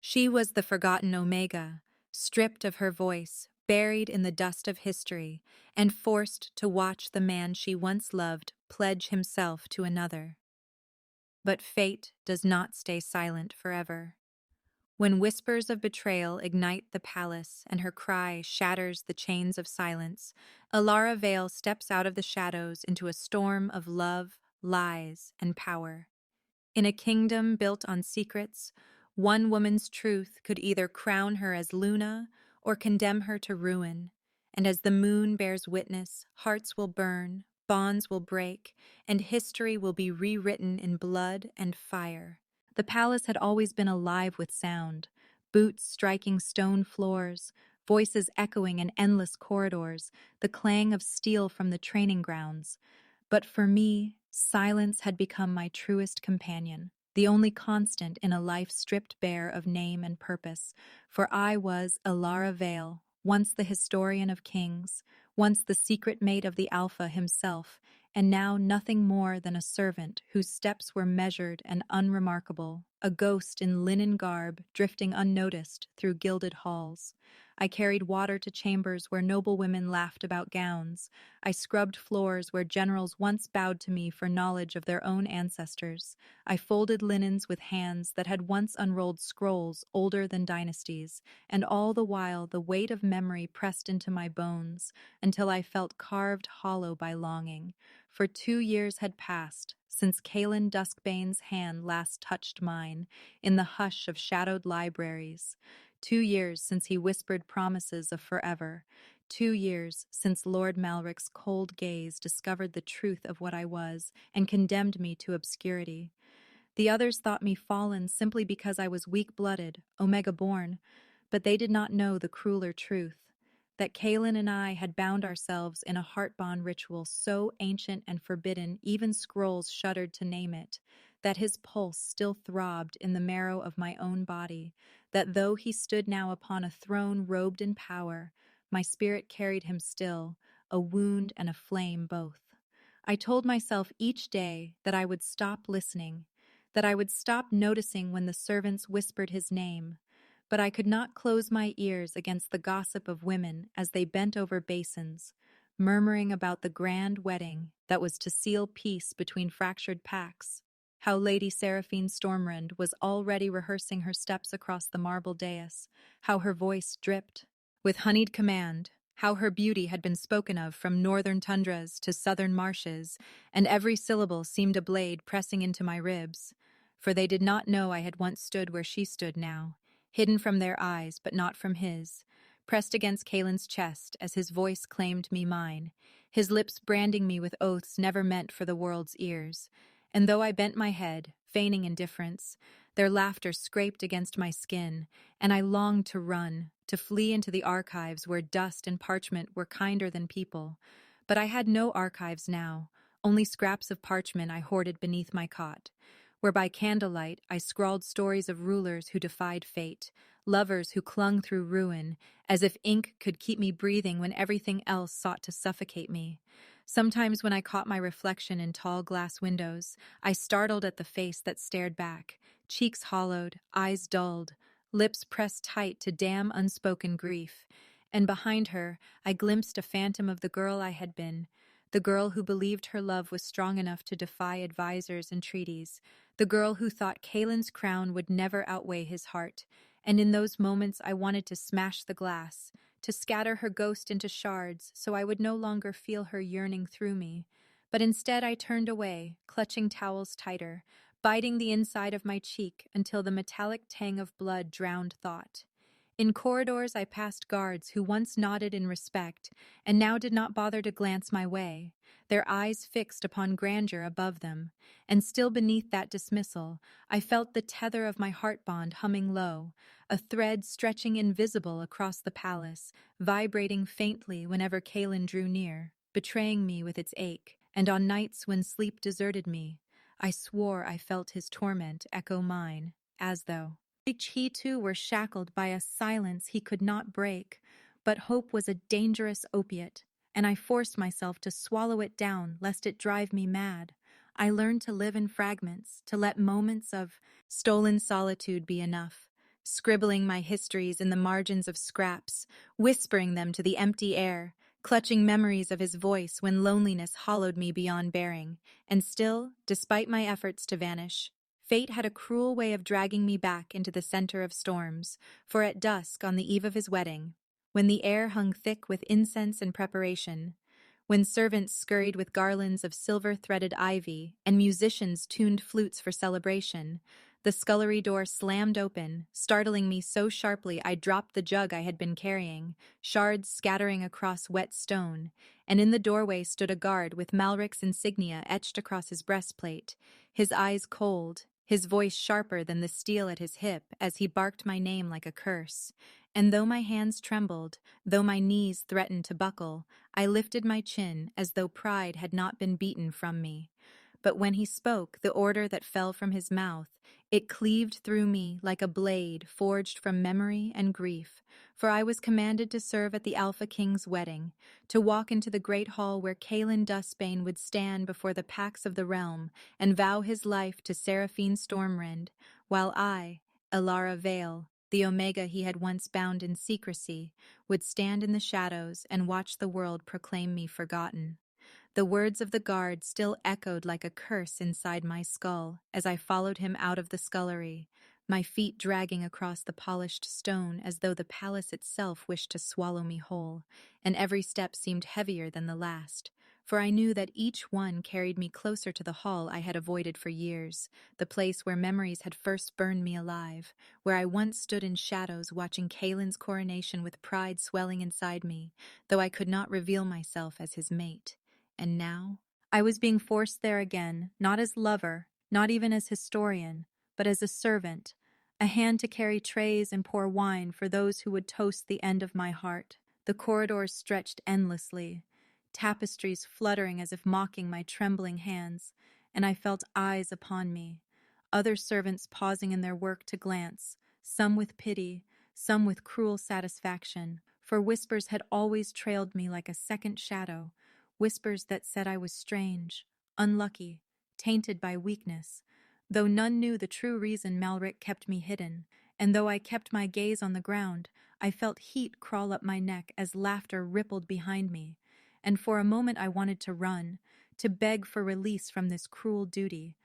She was the forgotten Omega, stripped of her voice, buried in the dust of history, and forced to watch the man she once loved pledge himself to another. But fate does not stay silent forever. When whispers of betrayal ignite the palace and her cry shatters the chains of silence, Elara Vale steps out of the shadows into a storm of love, lies, and power. In a kingdom built on secrets, one woman's truth could either crown her as Luna or condemn her to ruin. And as the moon bears witness, hearts will burn, bonds will break, and history will be rewritten in blood and fire. The palace had always been alive with sound, boots striking stone floors, voices echoing in endless corridors, the clang of steel from the training grounds. But for me, silence had become my truest companion, the only constant in a life stripped bare of name and purpose, for I was Elara Vale, once the historian of kings, once the secret mate of the Alpha himself, and now nothing more than a servant whose steps were measured and unremarkable, a ghost in linen garb drifting unnoticed through gilded halls. I carried water to chambers where noble women laughed about gowns. I scrubbed floors where generals once bowed to me for knowledge of their own ancestors. I folded linens with hands that had once unrolled scrolls older than dynasties, and all the while the weight of memory pressed into my bones until I felt carved hollow by longing. For 2 years had passed since Kaelen Duskbane's hand last touched mine in the hush of shadowed libraries. 2 years since he whispered promises of forever. 2 years since Lord Malrik's cold gaze discovered the truth of what I was and condemned me to obscurity. The others thought me fallen simply because I was weak-blooded, Omega-born, but they did not know the crueler truth, that Kaelen and I had bound ourselves in a heart-bond ritual so ancient and forbidden even scrolls shuddered to name it, that his pulse still throbbed in the marrow of my own body, that though he stood now upon a throne robed in power, my spirit carried him still, a wound and a flame both. I told myself each day that I would stop listening, that I would stop noticing when the servants whispered his name, but I could not close my ears against the gossip of women as they bent over basins, murmuring about the grand wedding that was to seal peace between fractured pacts, how Lady Seraphine Stormrend was already rehearsing her steps across the marble dais, how her voice dripped with honeyed command, how her beauty had been spoken of from northern tundras to southern marshes, and every syllable seemed a blade pressing into my ribs, for they did not know I had once stood where she stood now, hidden from their eyes but not from his, pressed against Kaelin's chest as his voice claimed me mine, his lips branding me with oaths never meant for the world's ears. And though I bent my head, feigning indifference, their laughter scraped against my skin, and I longed to run, to flee into the archives where dust and parchment were kinder than people. But I had no archives now, only scraps of parchment I hoarded beneath my cot, where by candlelight I scrawled stories of rulers who defied fate, lovers who clung through ruin, as if ink could keep me breathing when everything else sought to suffocate me. Sometimes when I caught my reflection in tall glass windows, I startled at the face that stared back, cheeks hollowed, eyes dulled, lips pressed tight to dam unspoken grief, and behind her I glimpsed a phantom of the girl I had been, the girl who believed her love was strong enough to defy advisors and treaties, the girl who thought Kaelin's crown would never outweigh his heart, and in those moments I wanted to smash the glass, to scatter her ghost into shards so I would no longer feel her yearning through me. But instead I turned away, clutching towels tighter, biting the inside of my cheek until the metallic tang of blood drowned thought. In corridors I passed guards who once nodded in respect and now did not bother to glance my way, their eyes fixed upon grandeur above them, and still beneath that dismissal I felt the tether of my heart bond humming low, a thread stretching invisible across the palace, vibrating faintly whenever Kaelen drew near, betraying me with its ache, and on nights when sleep deserted me, I swore I felt his torment echo mine, as though he too were shackled by a silence he could not break, but hope was a dangerous opiate, and I forced myself to swallow it down lest it drive me mad. I learned to live in fragments, to let moments of stolen solitude be enough, scribbling my histories in the margins of scraps, whispering them to the empty air, clutching memories of his voice when loneliness hollowed me beyond bearing. And still, despite my efforts to vanish, fate had a cruel way of dragging me back into the center of storms, for at dusk on the eve of his wedding, when the air hung thick with incense and preparation, when servants scurried with garlands of silver-threaded ivy and musicians tuned flutes for celebration, the scullery door slammed open, startling me so sharply I dropped the jug I had been carrying, shards scattering across wet stone, and in the doorway stood a guard with Malrik's insignia etched across his breastplate, his eyes cold, his voice sharper than the steel at his hip as he barked my name like a curse. And though my hands trembled, though my knees threatened to buckle, I lifted my chin as though pride had not been beaten from me. But when he spoke the order that fell from his mouth, it cleaved through me like a blade forged from memory and grief, for I was commanded to serve at the Alpha King's wedding, to walk into the great hall where Kaelen Nightbane would stand before the Pax of the Realm and vow his life to Seraphine Stormrend, while I, Elara Vale, the Omega he had once bound in secrecy, would stand in the shadows and watch the world proclaim me forgotten. The words of the guard still echoed like a curse inside my skull as I followed him out of the scullery, my feet dragging across the polished stone as though the palace itself wished to swallow me whole, and every step seemed heavier than the last, for I knew that each one carried me closer to the hall I had avoided for years, the place where memories had first burned me alive, where I once stood in shadows watching Kaelin's coronation with pride swelling inside me, though I could not reveal myself as his mate. And now, I was being forced there again, not as lover, not even as historian, but as a servant, a hand to carry trays and pour wine for those who would toast the end of my heart. The corridors stretched endlessly, tapestries fluttering as if mocking my trembling hands, and I felt eyes upon me, other servants pausing in their work to glance, some with pity, some with cruel satisfaction, for whispers had always trailed me like a second shadow, whispers that said I was strange, unlucky, tainted by weakness, though none knew the true reason Malrik kept me hidden, and though I kept my gaze on the ground, I felt heat crawl up my neck as laughter rippled behind me, and for a moment I wanted to run, to beg for release from this cruel duty,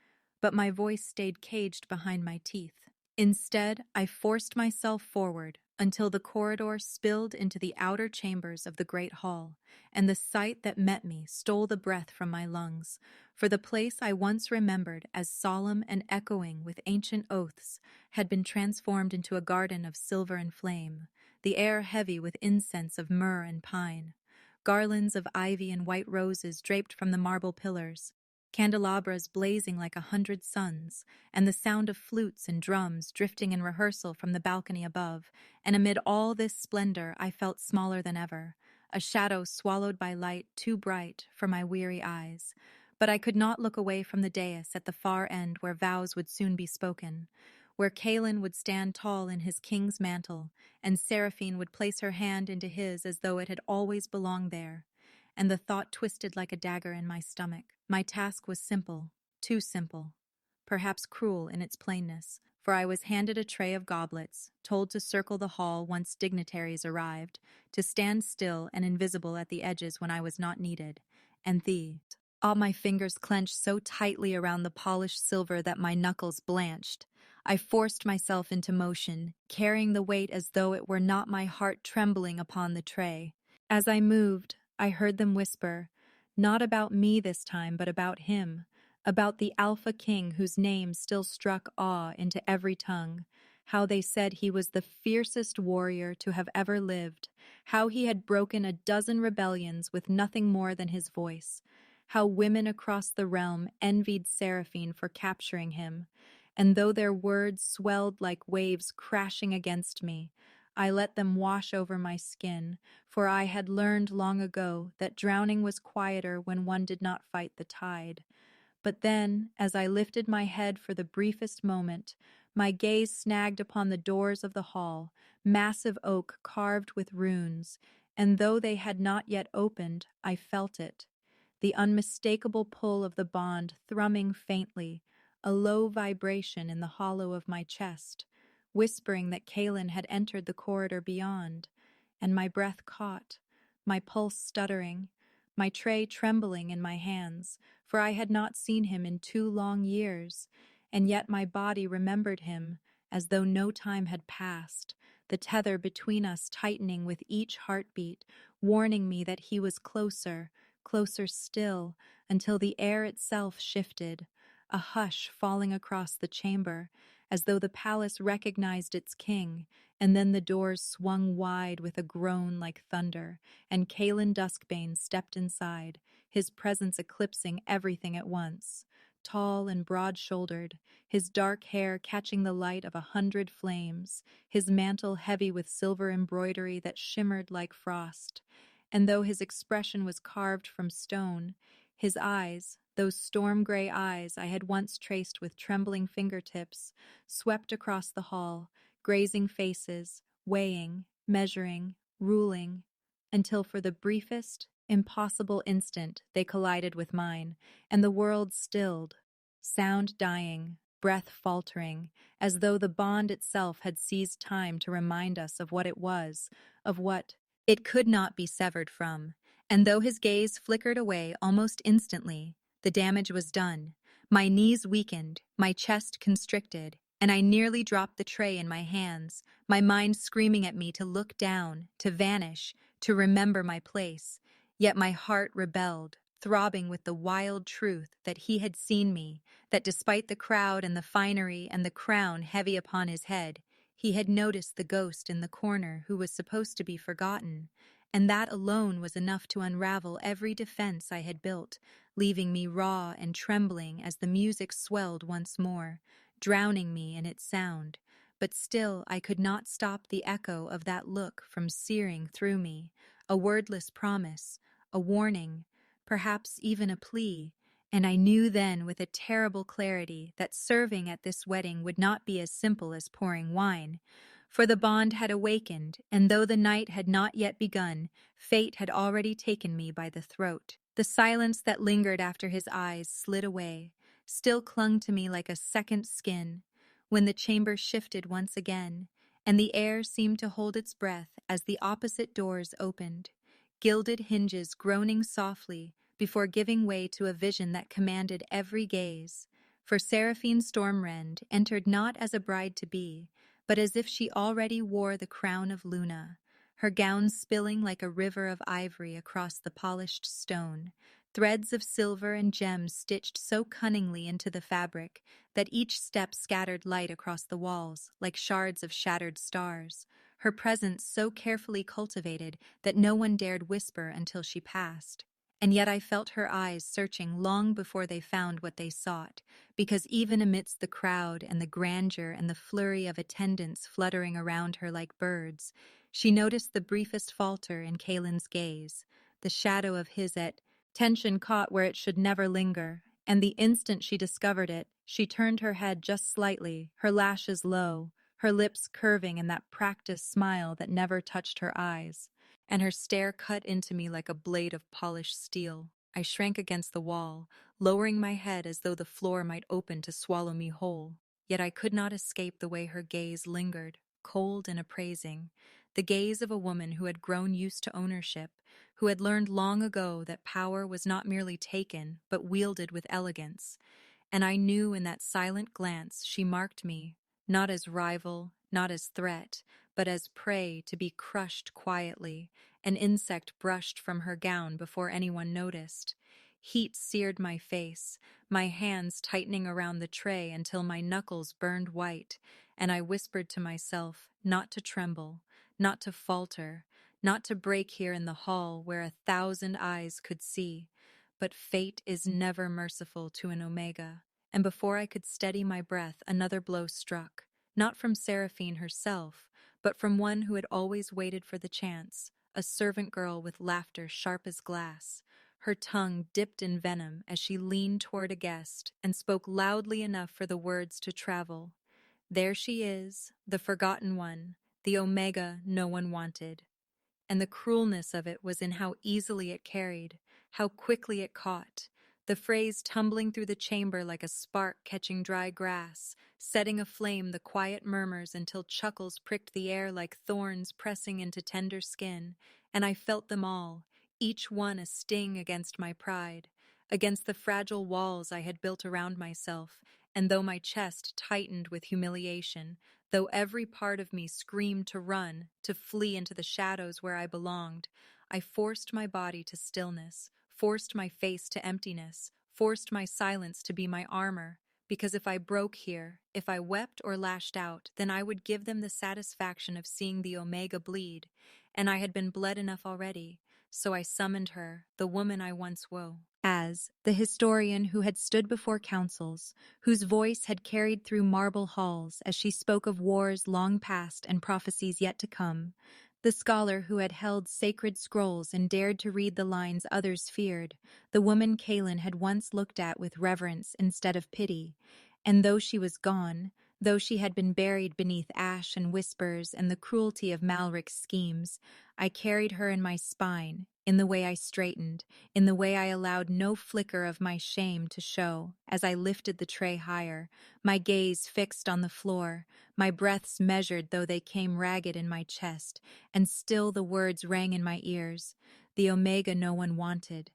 but my voice stayed caged behind my teeth. Instead, I forced myself forward until the corridor spilled into the outer chambers of the great hall, and the sight that met me stole the breath from my lungs, for the place I once remembered as solemn and echoing with ancient oaths had been transformed into a garden of silver and flame, the air heavy with incense of myrrh and pine, garlands of ivy and white roses draped from the marble pillars, candelabras blazing like 100 suns, and the sound of flutes and drums drifting in rehearsal from the balcony above, and amid all this splendor I felt smaller than ever, a shadow swallowed by light too bright for my weary eyes. But I could not look away from the dais at the far end where vows would soon be spoken, where Kaelen would stand tall in his king's mantle, and Seraphine would place her hand into his as though it had always belonged there, and the thought twisted like a dagger in my stomach. My task was simple, too simple, perhaps cruel in its plainness, for I was handed a tray of goblets, told to circle the hall once dignitaries arrived, to stand still and invisible at the edges when I was not needed, and all my fingers clenched so tightly around the polished silver that my knuckles blanched. I forced myself into motion, carrying the weight as though it were not my heart trembling upon the tray. As I moved, I heard them whisper, not about me this time, but about him, about the Alpha King whose name still struck awe into every tongue, how they said he was the fiercest warrior to have ever lived, how he had broken a dozen rebellions with nothing more than his voice, how women across the realm envied Seraphine for capturing him, and though their words swelled like waves crashing against me, I let them wash over my skin, for I had learned long ago that drowning was quieter when one did not fight the tide. But then, as I lifted my head for the briefest moment, my gaze snagged upon the doors of the hall, massive oak carved with runes, and though they had not yet opened, I felt it. The unmistakable pull of the bond thrumming faintly, a low vibration in the hollow of my chest, whispering that Kaelen had entered the corridor beyond, and my breath caught, my pulse stuttering, my tray trembling in my hands, for I had not seen him in 2 long years, and yet my body remembered him as though no time had passed, the tether between us tightening with each heartbeat, warning me that he was closer, closer still, until the air itself shifted, a hush falling across the chamber, as though the palace recognized its king, and then the doors swung wide with a groan like thunder, and Kaelen Duskbane stepped inside, his presence eclipsing everything at once. Tall and broad-shouldered, his dark hair catching the light of 100 flames, his mantle heavy with silver embroidery that shimmered like frost. And though his expression was carved from stone, his eyes, those storm-gray eyes I had once traced with trembling fingertips, swept across the hall, grazing faces, weighing, measuring, ruling, until for the briefest, impossible instant they collided with mine, and the world stilled, sound dying, breath faltering, as though the bond itself had seized time to remind us of what it was, of what it could not be severed from. And though his gaze flickered away almost instantly, the damage was done. My knees weakened, my chest constricted, and I nearly dropped the tray in my hands, my mind screaming at me to look down, to vanish, to remember my place. Yet my heart rebelled, throbbing with the wild truth that he had seen me, that despite the crowd and the finery and the crown heavy upon his head, he had noticed the ghost in the corner who was supposed to be forgotten, and that alone was enough to unravel every defense I had built, leaving me raw and trembling as the music swelled once more, drowning me in its sound. But still I could not stop the echo of that look from searing through me, a wordless promise, a warning, perhaps even a plea, and I knew then with a terrible clarity that serving at this wedding would not be as simple as pouring wine. For the bond had awakened, and though the night had not yet begun, fate had already taken me by the throat. The silence that lingered after his eyes slid away, still clung to me like a second skin, when the chamber shifted once again, and the air seemed to hold its breath as the opposite doors opened, gilded hinges groaning softly before giving way to a vision that commanded every gaze. For Seraphine Stormrend entered not as a bride-to-be, but as if she already wore the crown of Luna, her gown spilling like a river of ivory across the polished stone, threads of silver and gems stitched so cunningly into the fabric that each step scattered light across the walls like shards of shattered stars, her presence so carefully cultivated that no one dared whisper until she passed. And yet I felt her eyes searching long before they found what they sought, because even amidst the crowd and the grandeur and the flurry of attendants fluttering around her like birds, she noticed the briefest falter in Kaelen's gaze, the shadow of his tension caught where it should never linger, and the instant she discovered it, she turned her head just slightly, her lashes low, her lips curving in that practiced smile that never touched her eyes, and her stare cut into me like a blade of polished steel. I shrank against the wall, lowering my head as though the floor might open to swallow me whole. Yet I could not escape the way her gaze lingered, cold and appraising, the gaze of a woman who had grown used to ownership, who had learned long ago that power was not merely taken, but wielded with elegance. And I knew in that silent glance she marked me, not as rival, not as threat, but as prey to be crushed quietly, an insect brushed from her gown before anyone noticed. Heat seared my face, my hands tightening around the tray until my knuckles burned white, and I whispered to myself not to tremble, not to falter, not to break here in the hall where 1,000 eyes could see. But fate is never merciful to an Omega, and before I could steady my breath, another blow struck, not from Seraphine herself, but from one who had always waited for the chance, a servant girl with laughter sharp as glass, her tongue dipped in venom as she leaned toward a guest and spoke loudly enough for the words to travel. There she is, the forgotten one, the Omega no one wanted. And the cruelness of it was in how easily it carried, how quickly it caught, the phrase tumbling through the chamber like a spark catching dry grass, setting aflame the quiet murmurs until chuckles pricked the air like thorns pressing into tender skin, and I felt them all, each one a sting against my pride, against the fragile walls I had built around myself, and though my chest tightened with humiliation, though every part of me screamed to run, to flee into the shadows where I belonged, I forced my body to stillness, forced my face to emptiness, forced my silence to be my armor, because if I broke here, if I wept or lashed out, then I would give them the satisfaction of seeing the Omega bleed, and I had been bled enough already, so I summoned her, the woman I once wore, as the historian who had stood before councils, whose voice had carried through marble halls as she spoke of wars long past and prophecies yet to come, the scholar who had held sacred scrolls and dared to read the lines others feared, the woman Kaelen had once looked at with reverence instead of pity, and though she was gone, though she had been buried beneath ash and whispers and the cruelty of Malrik's schemes, I carried her in my spine, in the way I straightened, in the way I allowed no flicker of my shame to show as I lifted the tray higher, my gaze fixed on the floor, my breaths measured though they came ragged in my chest, and still the words rang in my ears, the Omega no one wanted,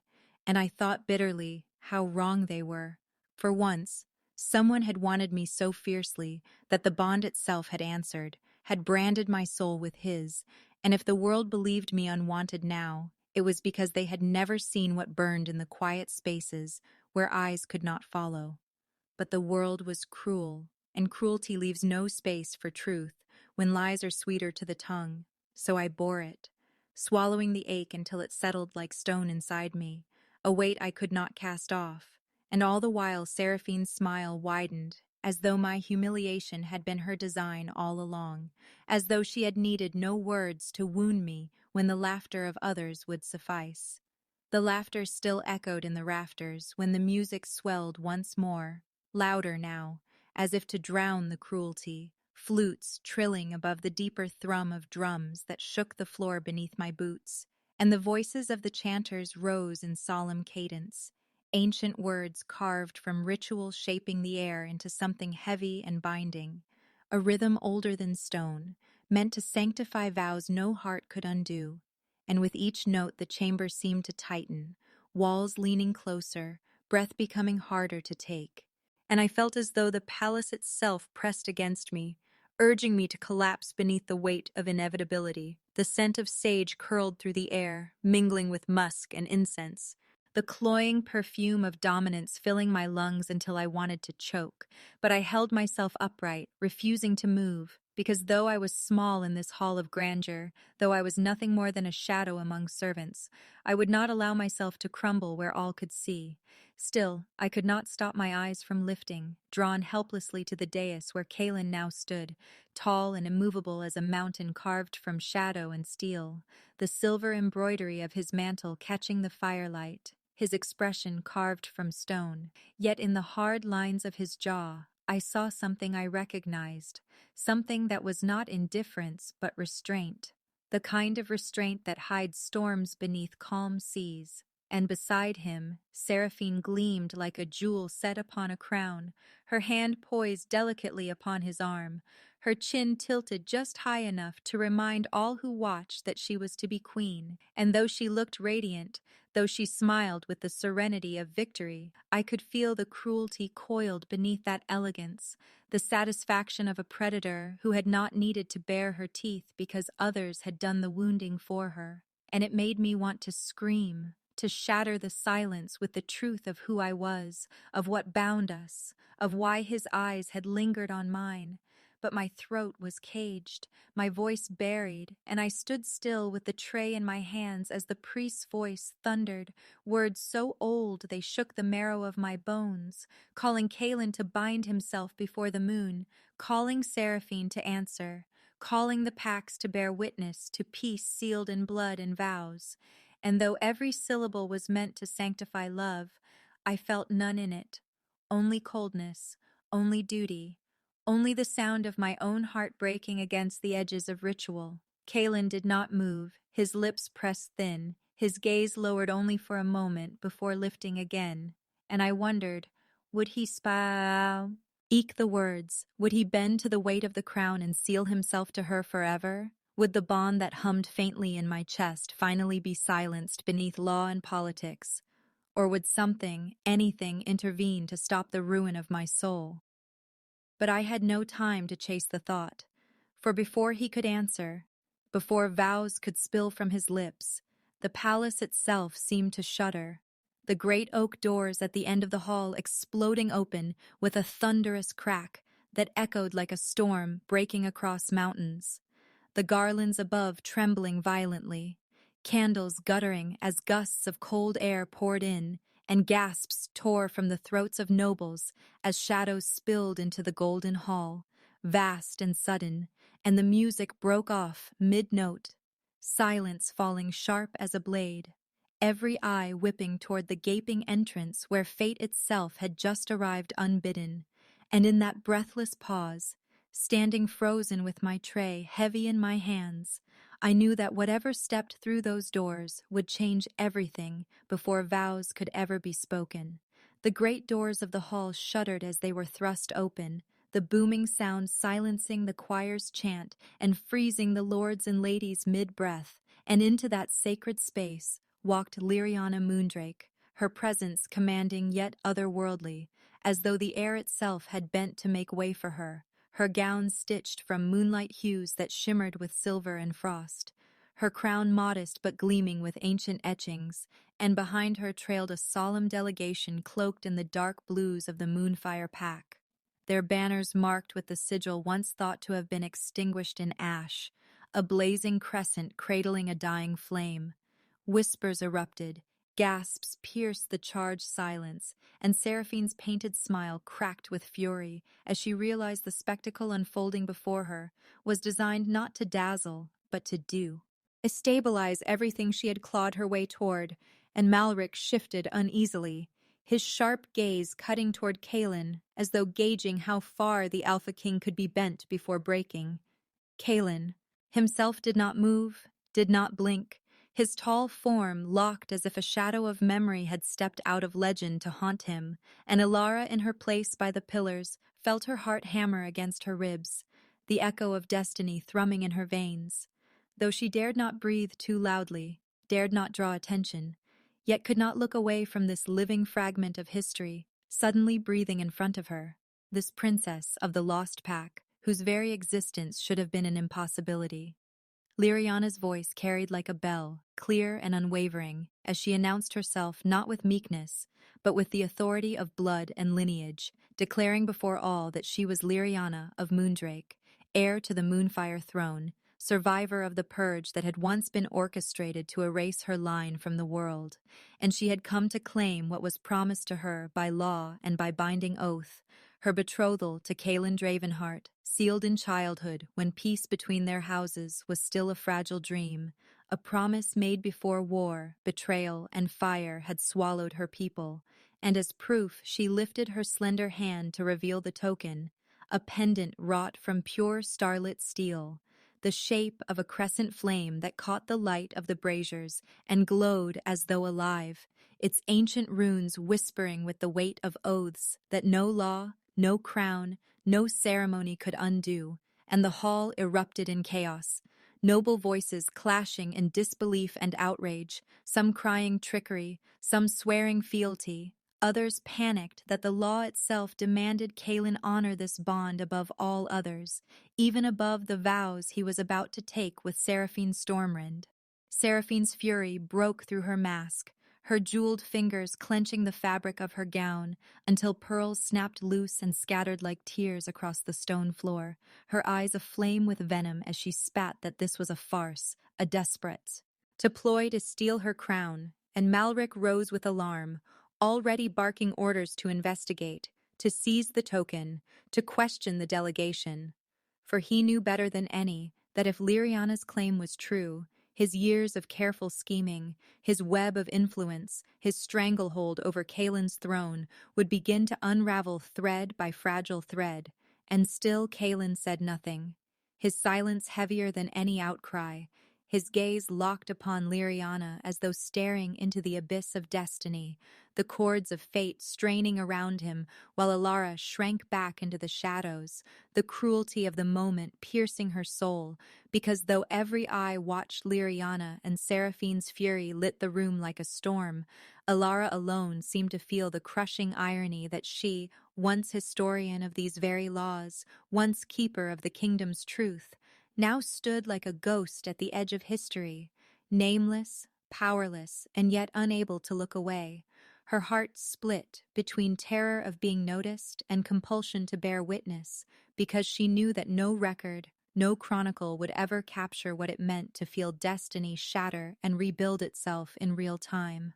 and I thought bitterly how wrong they were. For once, someone had wanted me so fiercely that the bond itself had answered, had branded my soul with his, and if the world believed me unwanted now, it was because they had never seen what burned in the quiet spaces where eyes could not follow. But the world was cruel, and cruelty leaves no space for truth when lies are sweeter to the tongue, so I bore it, swallowing the ache until it settled like stone inside me, a weight I could not cast off, and all the while Seraphine's smile widened, as though my humiliation had been her design all along, as though she had needed no words to wound me when the laughter of others would suffice. The laughter still echoed in the rafters when the music swelled once more, louder now, as if to drown the cruelty, flutes trilling above the deeper thrum of drums that shook the floor beneath my boots, and the voices of the chanters rose in solemn cadence, ancient words carved from ritual shaping the air into something heavy and binding, a rhythm older than stone, meant to sanctify vows no heart could undo, and with each note the chamber seemed to tighten, walls leaning closer, breath becoming harder to take, and I felt as though the palace itself pressed against me, urging me to collapse beneath the weight of inevitability. The scent of sage curled through the air, mingling with musk and incense, the cloying perfume of dominance filling my lungs until I wanted to choke, but I held myself upright, refusing to move, because though I was small in this hall of grandeur, though I was nothing more than a shadow among servants, I would not allow myself to crumble where all could see. Still, I could not stop my eyes from lifting, drawn helplessly to the dais where Kaelen now stood, tall and immovable as a mountain carved from shadow and steel, the silver embroidery of his mantle catching the firelight, his expression carved from stone. Yet in the hard lines of his jaw, I saw something I recognized, something that was not indifference but restraint, the kind of restraint that hides storms beneath calm seas. And beside him, Seraphine gleamed like a jewel set upon a crown, her hand poised delicately upon his arm, her chin tilted just high enough to remind all who watched that she was to be queen. And though she looked radiant, though she smiled with the serenity of victory, I could feel the cruelty coiled beneath that elegance, the satisfaction of a predator who had not needed to bare her teeth because others had done the wounding for her. And it made me want to scream, to shatter the silence with the truth of who I was, of what bound us, of why his eyes had lingered on mine. But my throat was caged, my voice buried, and I stood still with the tray in my hands as the priest's voice thundered, words so old they shook the marrow of my bones, calling Kaelen to bind himself before the moon, calling Seraphine to answer, calling the pacts to bear witness to peace sealed in blood and vows. And though every syllable was meant to sanctify love, I felt none in it, only coldness, only duty, only the sound of my own heart breaking against the edges of ritual. Kaelen did not move, his lips pressed thin, his gaze lowered only for a moment before lifting again, and I wondered, would he eke the words? Would he bend to the weight of the crown and seal himself to her forever? Would the bond that hummed faintly in my chest finally be silenced beneath law and politics? Or would something, anything, intervene to stop the ruin of my soul? But I had no time to chase the thought, for before he could answer, before vows could spill from his lips, the palace itself seemed to shudder, the great oak doors at the end of the hall exploding open with a thunderous crack that echoed like a storm breaking across mountains, the garlands above trembling violently, candles guttering as gusts of cold air poured in, and gasps tore from the throats of nobles as shadows spilled into the golden hall, vast and sudden, and the music broke off mid-note, silence falling sharp as a blade, every eye whipping toward the gaping entrance where fate itself had just arrived unbidden, and in that breathless pause, standing frozen with my tray heavy in my hands, I knew that whatever stepped through those doors would change everything before vows could ever be spoken. The great doors of the hall shuddered as they were thrust open, the booming sound silencing the choir's chant and freezing the lords and ladies mid-breath, and into that sacred space walked Liriana Moondrake, her presence commanding yet otherworldly, as though the air itself had bent to make way for her, her gown stitched from moonlight hues that shimmered with silver and frost, her crown modest but gleaming with ancient etchings, and behind her trailed a solemn delegation cloaked in the dark blues of the Moonfire Pack, their banners marked with the sigil once thought to have been extinguished in ash, a blazing crescent cradling a dying flame. Whispers erupted, gasps pierced the charged silence, and Seraphine's painted smile cracked with fury as she realized the spectacle unfolding before her was designed not to dazzle, but to stabilize everything she had clawed her way toward, and Malrik shifted uneasily, his sharp gaze cutting toward Kaelen as though gauging how far the Alpha King could be bent before breaking. Kaelen himself did not move, did not blink, his tall form locked as if a shadow of memory had stepped out of legend to haunt him, and Elara in her place by the pillars felt her heart hammer against her ribs, the echo of destiny thrumming in her veins. Though she dared not breathe too loudly, dared not draw attention, yet could not look away from this living fragment of history, suddenly breathing in front of her, this princess of the Lost Pack, whose very existence should have been an impossibility. Liriana's voice carried like a bell, clear and unwavering, as she announced herself not with meekness, but with the authority of blood and lineage, declaring before all that she was Liriana of Moondrake, heir to the Moonfire throne, survivor of the purge that had once been orchestrated to erase her line from the world, and she had come to claim what was promised to her by law and by binding oath, her betrothal to Kaelen Dravenheart, sealed in childhood when peace between their houses was still a fragile dream, a promise made before war, betrayal, and fire had swallowed her people, and as proof she lifted her slender hand to reveal the token, a pendant wrought from pure starlit steel, the shape of a crescent flame that caught the light of the braziers and glowed as though alive, its ancient runes whispering with the weight of oaths that no law, no crown, no ceremony could undo, and the hall erupted in chaos, noble voices clashing in disbelief and outrage, some crying trickery, some swearing fealty, others panicked that the law itself demanded Kaelen honor this bond above all others, even above the vows he was about to take with Seraphine Stormrend. Seraphine's fury broke through her mask, her jeweled fingers clenching the fabric of her gown until pearls snapped loose and scattered like tears across the stone floor, her eyes aflame with venom as she spat that this was a farce, a desperate ploy to steal her crown, and Malrik rose with alarm, already barking orders to investigate, to seize the token, to question the delegation. For he knew better than any that if Liriana's claim was true, his years of careful scheming, his web of influence, his stranglehold over Kaelen's throne would begin to unravel thread by fragile thread, and still Kaelen said nothing, his silence heavier than any outcry, his gaze locked upon Liriana as though staring into the abyss of destiny, the cords of fate straining around him while Elara shrank back into the shadows, the cruelty of the moment piercing her soul, because though every eye watched Liriana and Seraphine's fury lit the room like a storm, Elara alone seemed to feel the crushing irony that she, once historian of these very laws, once keeper of the kingdom's truth, now stood like a ghost at the edge of history, nameless, powerless, and yet unable to look away, her heart split between terror of being noticed and compulsion to bear witness, because she knew that no record, no chronicle would ever capture what it meant to feel destiny shatter and rebuild itself in real time.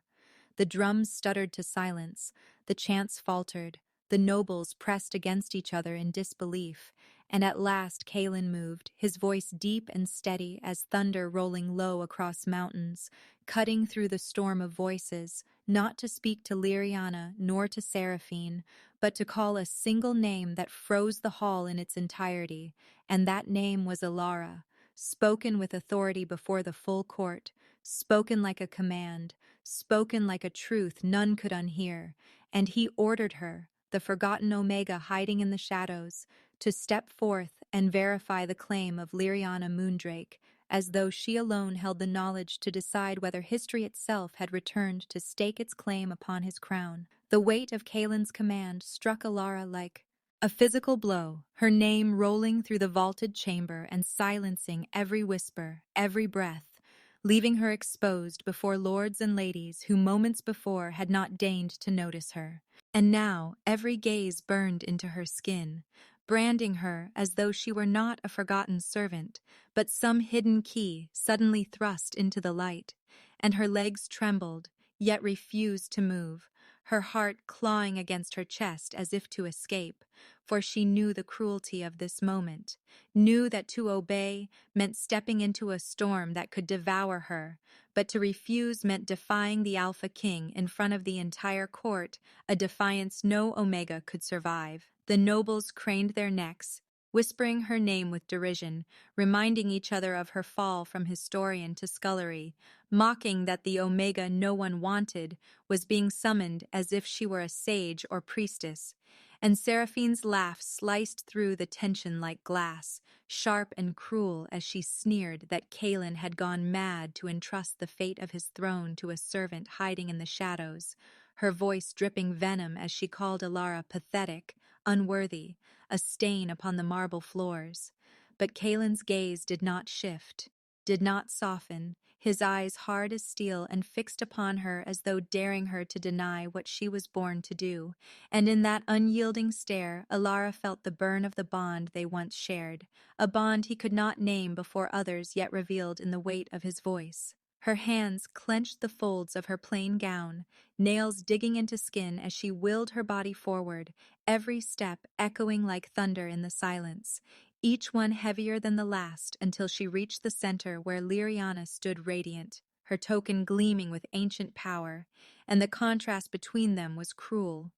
The drums stuttered to silence, the chants faltered, the nobles pressed against each other in disbelief, and at last Kaelen moved, his voice deep and steady as thunder rolling low across mountains, cutting through the storm of voices, not to speak to Liriana nor to Seraphine, but to call a single name that froze the hall in its entirety, and that name was Elara, spoken with authority before the full court, spoken like a command, spoken like a truth none could unhear, and he ordered her, the forgotten Omega hiding in the shadows, to step forth and verify the claim of Liriana Moondrake, as though she alone held the knowledge to decide whether history itself had returned to stake its claim upon his crown. The weight of Kaelin's command struck Elara like a physical blow, her name rolling through the vaulted chamber and silencing every whisper, every breath, leaving her exposed before lords and ladies who moments before had not deigned to notice her. And now every gaze burned into her skin, branding her as though she were not a forgotten servant, but some hidden key suddenly thrust into the light, and her legs trembled, yet refused to move, her heart clawing against her chest as if to escape, for she knew the cruelty of this moment, knew that to obey meant stepping into a storm that could devour her, but to refuse meant defying the Alpha King in front of the entire court, a defiance no Omega could survive. The nobles craned their necks, whispering her name with derision, reminding each other of her fall from historian to scullery, mocking that the Omega no one wanted was being summoned as if she were a sage or priestess. And Seraphine's laugh sliced through the tension like glass, sharp and cruel as she sneered that Kaelen had gone mad to entrust the fate of his throne to a servant hiding in the shadows, her voice dripping venom as she called Elara pathetic, unworthy, a stain upon the marble floors. But Kaelin's gaze did not shift, did not soften, his eyes hard as steel and fixed upon her as though daring her to deny what she was born to do, and in that unyielding stare Elara felt the burn of the bond they once shared, a bond he could not name before others yet revealed in the weight of his voice. Her hands clenched the folds of her plain gown, nails digging into skin as she willed her body forward, every step echoing like thunder in the silence, each one heavier than the last until she reached the center where Liriana stood radiant, her token gleaming with ancient power, and the contrast between them was cruel.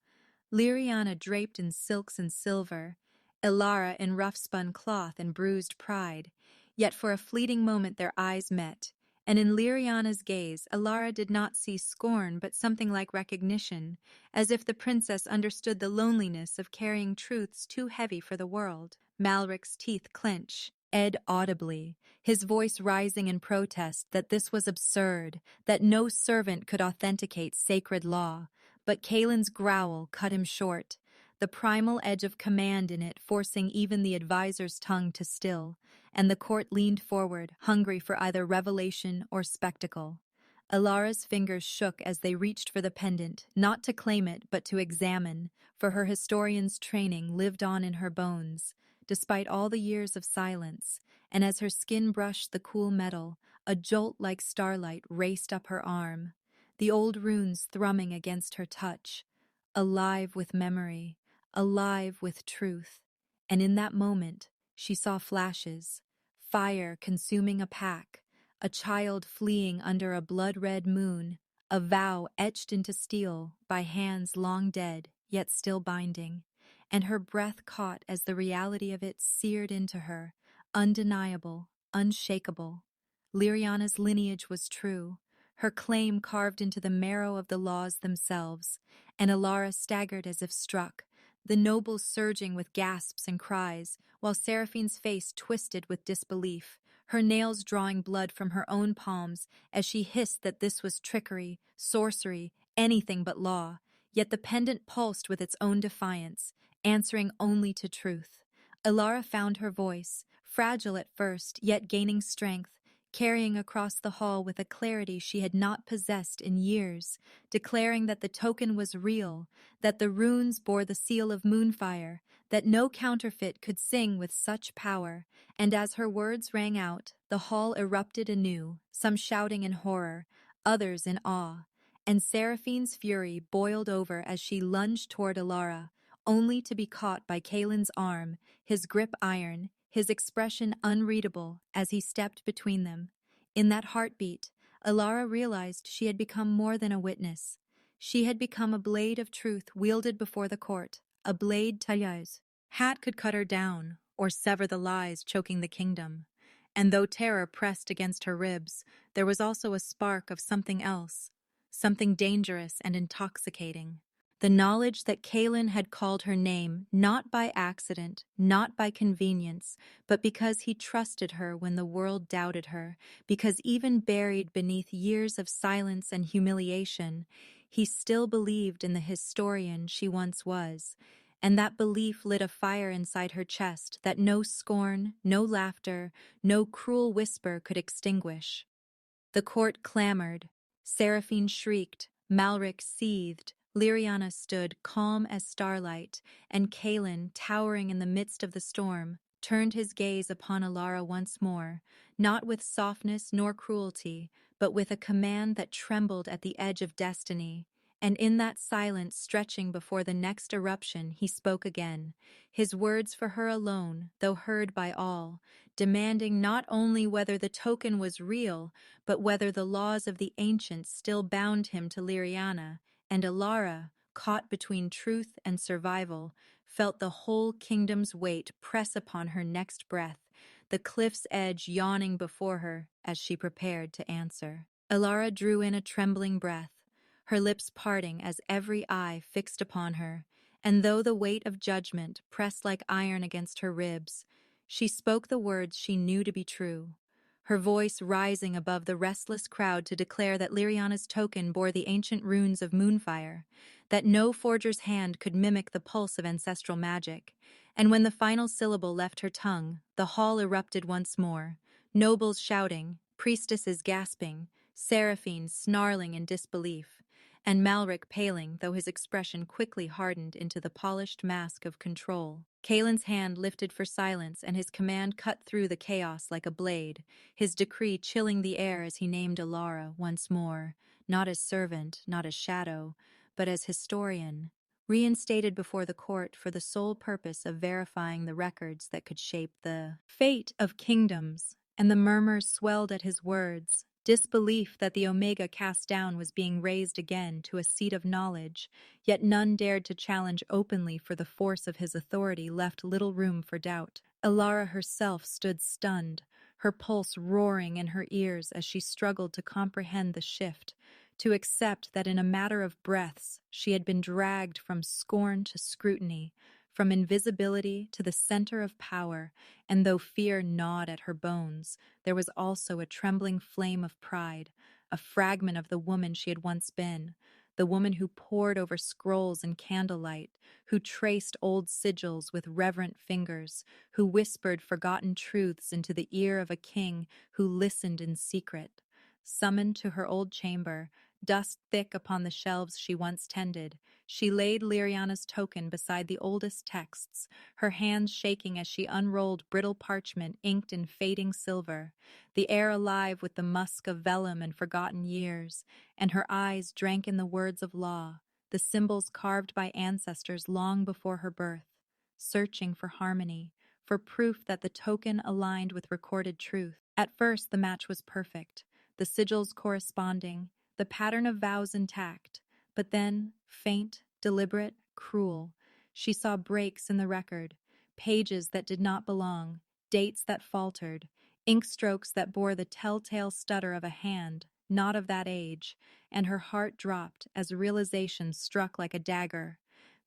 Liriana draped in silks and silver, Elara in rough-spun cloth and bruised pride, yet for a fleeting moment their eyes met, and in Liriana's gaze Elara did not see scorn but something like recognition, as if the princess understood the loneliness of carrying truths too heavy for the world. Malrik's teeth clench, Ed audibly, his voice rising in protest that this was absurd, that no servant could authenticate sacred law, but Kaelin's growl cut him short, the primal edge of command in it forcing even the advisor's tongue to still, and the court leaned forward, hungry for either revelation or spectacle. Elara's fingers shook as they reached for the pendant, not to claim it but to examine, for her historian's training lived on in her bones, despite all the years of silence, and as her skin brushed the cool metal, a jolt like starlight raced up her arm, the old runes thrumming against her touch, alive with memory, alive with truth. And in that moment, she saw flashes, fire consuming a pack, a child fleeing under a blood-red moon, a vow etched into steel by hands long dead, yet still binding, and her breath caught as the reality of it seared into her, undeniable, unshakable. Liriana's lineage was true, her claim carved into the marrow of the laws themselves, and Elara staggered as if struck, the nobles surging with gasps and cries, while Seraphine's face twisted with disbelief, her nails drawing blood from her own palms as she hissed that this was trickery, sorcery, anything but law. Yet the pendant pulsed with its own defiance, answering only to truth. Elara found her voice, fragile at first, yet gaining strength, carrying across the hall with a clarity she had not possessed in years, declaring that the token was real, that the runes bore the seal of moonfire, that no counterfeit could sing with such power. And as her words rang out, the hall erupted anew, some shouting in horror, others in awe, and Seraphine's fury boiled over as she lunged toward Elara, only to be caught by Kaelen's arm, his grip iron, his expression unreadable as he stepped between them. In that heartbeat, Elara realized she had become more than a witness. She had become a blade of truth wielded before the court, a blade tailleuse. Hat could cut her down, or sever the lies choking the kingdom. And though terror pressed against her ribs, there was also a spark of something else, something dangerous and intoxicating. The knowledge that Kaelen had called her name not by accident, not by convenience, but because he trusted her when the world doubted her, because even buried beneath years of silence and humiliation, he still believed in the historian she once was. And that belief lit a fire inside her chest that no scorn, no laughter, no cruel whisper could extinguish. The court clamored. Seraphine shrieked. Malrik seethed. Liriana stood calm as starlight, and Kaelen, towering in the midst of the storm, turned his gaze upon Elara once more, not with softness nor cruelty, but with a command that trembled at the edge of destiny. And in that silence stretching before the next eruption, he spoke again, his words for her alone, though heard by all, demanding not only whether the token was real, but whether the laws of the ancients still bound him to Liriana. And Elara, caught between truth and survival, felt the whole kingdom's weight press upon her next breath, the cliff's edge yawning before her as she prepared to answer. Elara drew in a trembling breath, her lips parting as every eye fixed upon her, and though the weight of judgment pressed like iron against her ribs, she spoke the words she knew to be true, her voice rising above the restless crowd to declare that Liriana's token bore the ancient runes of moonfire, that no forger's hand could mimic the pulse of ancestral magic. And when the final syllable left her tongue, the hall erupted once more, nobles shouting, priestesses gasping, Seraphine snarling in disbelief, and Malrik paling, though his expression quickly hardened into the polished mask of control. Kaelen's hand lifted for silence, and his command cut through the chaos like a blade, his decree chilling the air as he named Elara once more, not as servant, not as shadow, but as historian, reinstated before the court for the sole purpose of verifying the records that could shape the fate of kingdoms. And the murmurs swelled at his words. Disbelief that the Omega cast down was being raised again to a seat of knowledge, yet none dared to challenge openly, for the force of his authority left little room for doubt. Elara herself stood stunned, her pulse roaring in her ears as she struggled to comprehend the shift, to accept that in a matter of breaths she had been dragged from scorn to scrutiny, from invisibility to the center of power, and though fear gnawed at her bones, there was also a trembling flame of pride, a fragment of the woman she had once been, the woman who pored over scrolls in candlelight, who traced old sigils with reverent fingers, who whispered forgotten truths into the ear of a king who listened in secret. Summoned to her old chamber, dust thick upon the shelves she once tended, she laid Liriana's token beside the oldest texts, her hands shaking as she unrolled brittle parchment inked in fading silver, the air alive with the musk of vellum and forgotten years, and her eyes drank in the words of law, the symbols carved by ancestors long before her birth, searching for harmony, for proof that the token aligned with recorded truth. At first the match was perfect, the sigils corresponding, the pattern of vows intact, but then, faint, deliberate, cruel, she saw breaks in the record, pages that did not belong, dates that faltered, ink strokes that bore the telltale stutter of a hand, not of that age, and her heart dropped as realization struck like a dagger.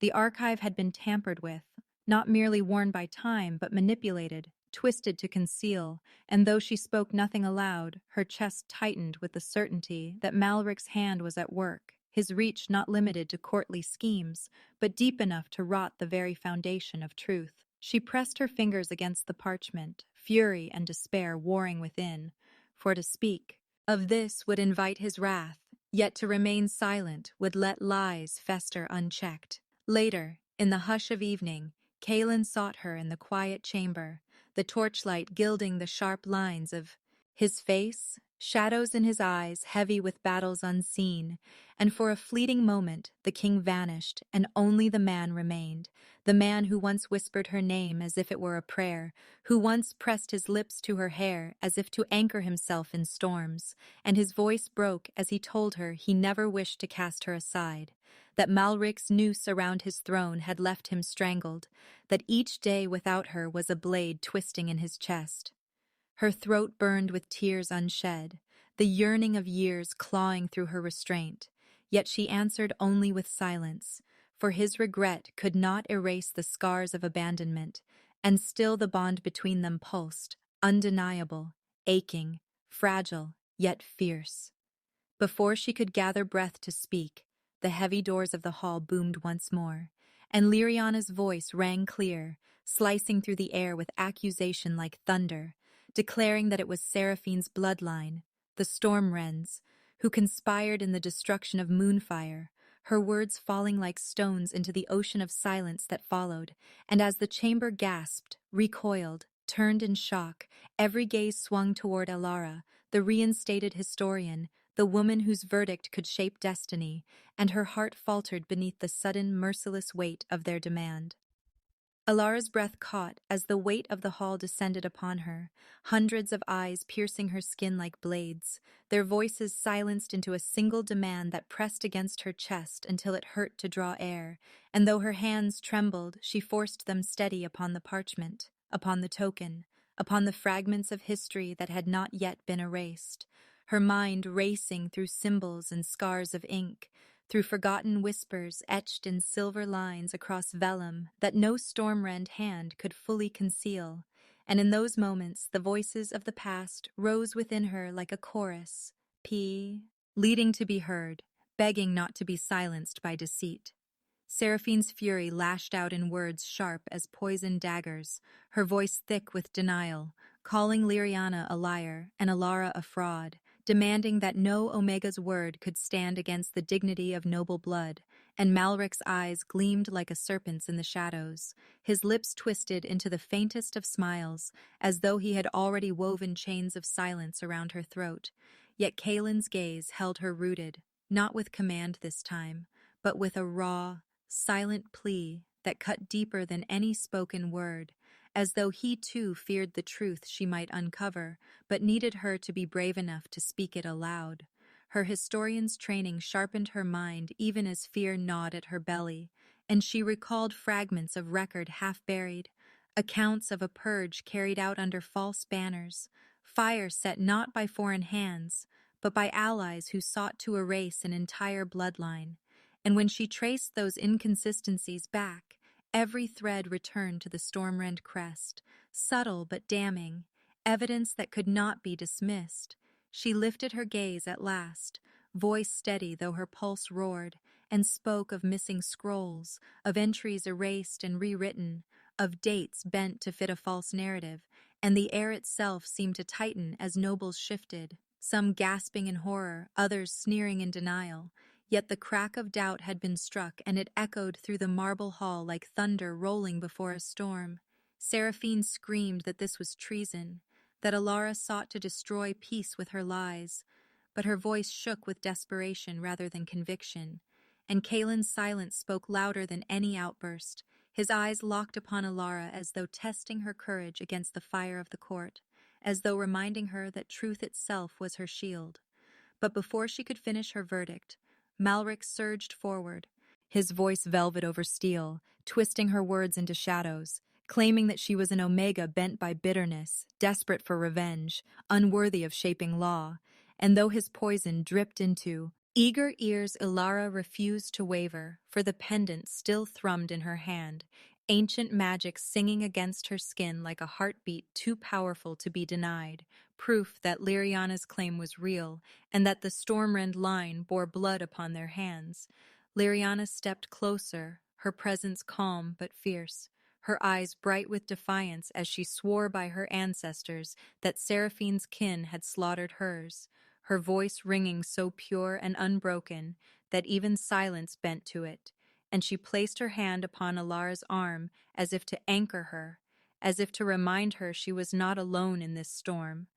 The archive had been tampered with, not merely worn by time, but manipulated, twisted to conceal, and though she spoke nothing aloud, her chest tightened with the certainty that Malrik's hand was at work, his reach not limited to courtly schemes, but deep enough to rot the very foundation of truth. She pressed her fingers against the parchment, fury and despair warring within, for to speak of this would invite his wrath, yet to remain silent would let lies fester unchecked. Later, in the hush of evening, Kaelen sought her in the quiet chamber, the torchlight gilding the sharp lines of his face, shadows in his eyes heavy with battles unseen, and for a fleeting moment the king vanished and only the man remained, the man who once whispered her name as if it were a prayer, who once pressed his lips to her hair as if to anchor himself in storms, and his voice broke as he told her he never wished to cast her aside, that Malrik's noose around his throne had left him strangled, that each day without her was a blade twisting in his chest. Her throat burned with tears unshed, the yearning of years clawing through her restraint, yet she answered only with silence, for his regret could not erase the scars of abandonment, and still the bond between them pulsed, undeniable, aching, fragile, yet fierce. Before she could gather breath to speak, the heavy doors of the hall boomed once more, and Liriana's voice rang clear, slicing through the air with accusation like thunder, declaring that it was Seraphine's bloodline, the Stormrends, who conspired in the destruction of Moonfire, her words falling like stones into the ocean of silence that followed, and as the chamber gasped, recoiled, turned in shock, every gaze swung toward Elara, the reinstated historian, the woman whose verdict could shape destiny, and her heart faltered beneath the sudden, merciless weight of their demand. Alara's breath caught as the weight of the hall descended upon her, hundreds of eyes piercing her skin like blades, their voices silenced into a single demand that pressed against her chest until it hurt to draw air, and though her hands trembled, she forced them steady upon the parchment, upon the token, upon the fragments of history that had not yet been erased, her mind racing through symbols and scars of ink, through forgotten whispers etched in silver lines across vellum that no Stormrend hand could fully conceal, and in those moments the voices of the past rose within her like a chorus, leading to be heard, begging not to be silenced by deceit. Seraphine's fury lashed out in words sharp as poisoned daggers, her voice thick with denial, calling Liriana a liar and Elara a fraud, demanding that no Omega's word could stand against the dignity of noble blood, and Malrik's eyes gleamed like a serpent's in the shadows, his lips twisted into the faintest of smiles, as though he had already woven chains of silence around her throat. Yet Kaelin's gaze held her rooted, not with command this time, but with a raw, silent plea that cut deeper than any spoken word, as though he too feared the truth she might uncover, but needed her to be brave enough to speak it aloud. Her historian's training sharpened her mind even as fear gnawed at her belly, and she recalled fragments of record half-buried, accounts of a purge carried out under false banners, fire set not by foreign hands, but by allies who sought to erase an entire bloodline. And when she traced those inconsistencies back, every thread returned to the Stormrend crest, subtle but damning, evidence that could not be dismissed. She lifted her gaze at last, voice steady though her pulse roared, and spoke of missing scrolls, of entries erased and rewritten, of dates bent to fit a false narrative, and the air itself seemed to tighten as nobles shifted, some gasping in horror, others sneering in denial. Yet the crack of doubt had been struck, and it echoed through the marble hall like thunder rolling before a storm. Seraphine screamed that this was treason, that Elara sought to destroy peace with her lies, but her voice shook with desperation rather than conviction, and Kaelin's silence spoke louder than any outburst, his eyes locked upon Elara as though testing her courage against the fire of the court, as though reminding her that truth itself was her shield. But before she could finish her verdict, Malrik surged forward, his voice velvet over steel, twisting her words into shadows, claiming that she was an Omega bent by bitterness, desperate for revenge, unworthy of shaping law. And though his poison dripped into eager ears, Elara refused to waver, for the pendant still thrummed in her hand, ancient magic singing against her skin like a heartbeat too powerful to be denied, proof that Liriana's claim was real, and that the Stormrend line bore blood upon their hands. Liriana stepped closer, her presence calm but fierce, her eyes bright with defiance as she swore by her ancestors that Seraphine's kin had slaughtered hers, her voice ringing so pure and unbroken that even silence bent to it, and she placed her hand upon Alara's arm as if to anchor her, as if to remind her she was not alone in this storm.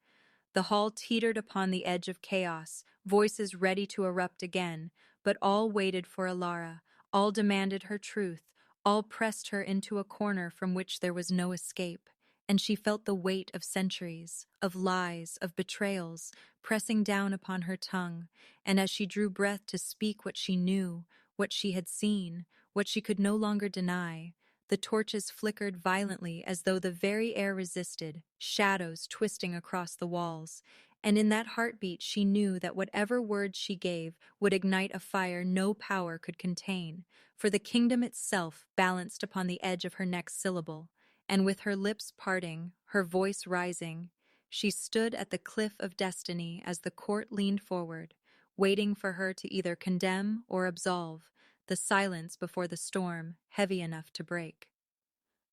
The hall teetered upon the edge of chaos, voices ready to erupt again, but all waited for Elara, all demanded her truth, all pressed her into a corner from which there was no escape, and she felt the weight of centuries, of lies, of betrayals, pressing down upon her tongue, and as she drew breath to speak what she knew, what she had seen, what she could no longer deny, the torches flickered violently as though the very air resisted, shadows twisting across the walls. And in that heartbeat she knew that whatever words she gave would ignite a fire no power could contain, for the kingdom itself balanced upon the edge of her next syllable. And with her lips parting, her voice rising, she stood at the cliff of destiny as the court leaned forward, waiting for her to either condemn or absolve, the silence before the storm heavy enough to break.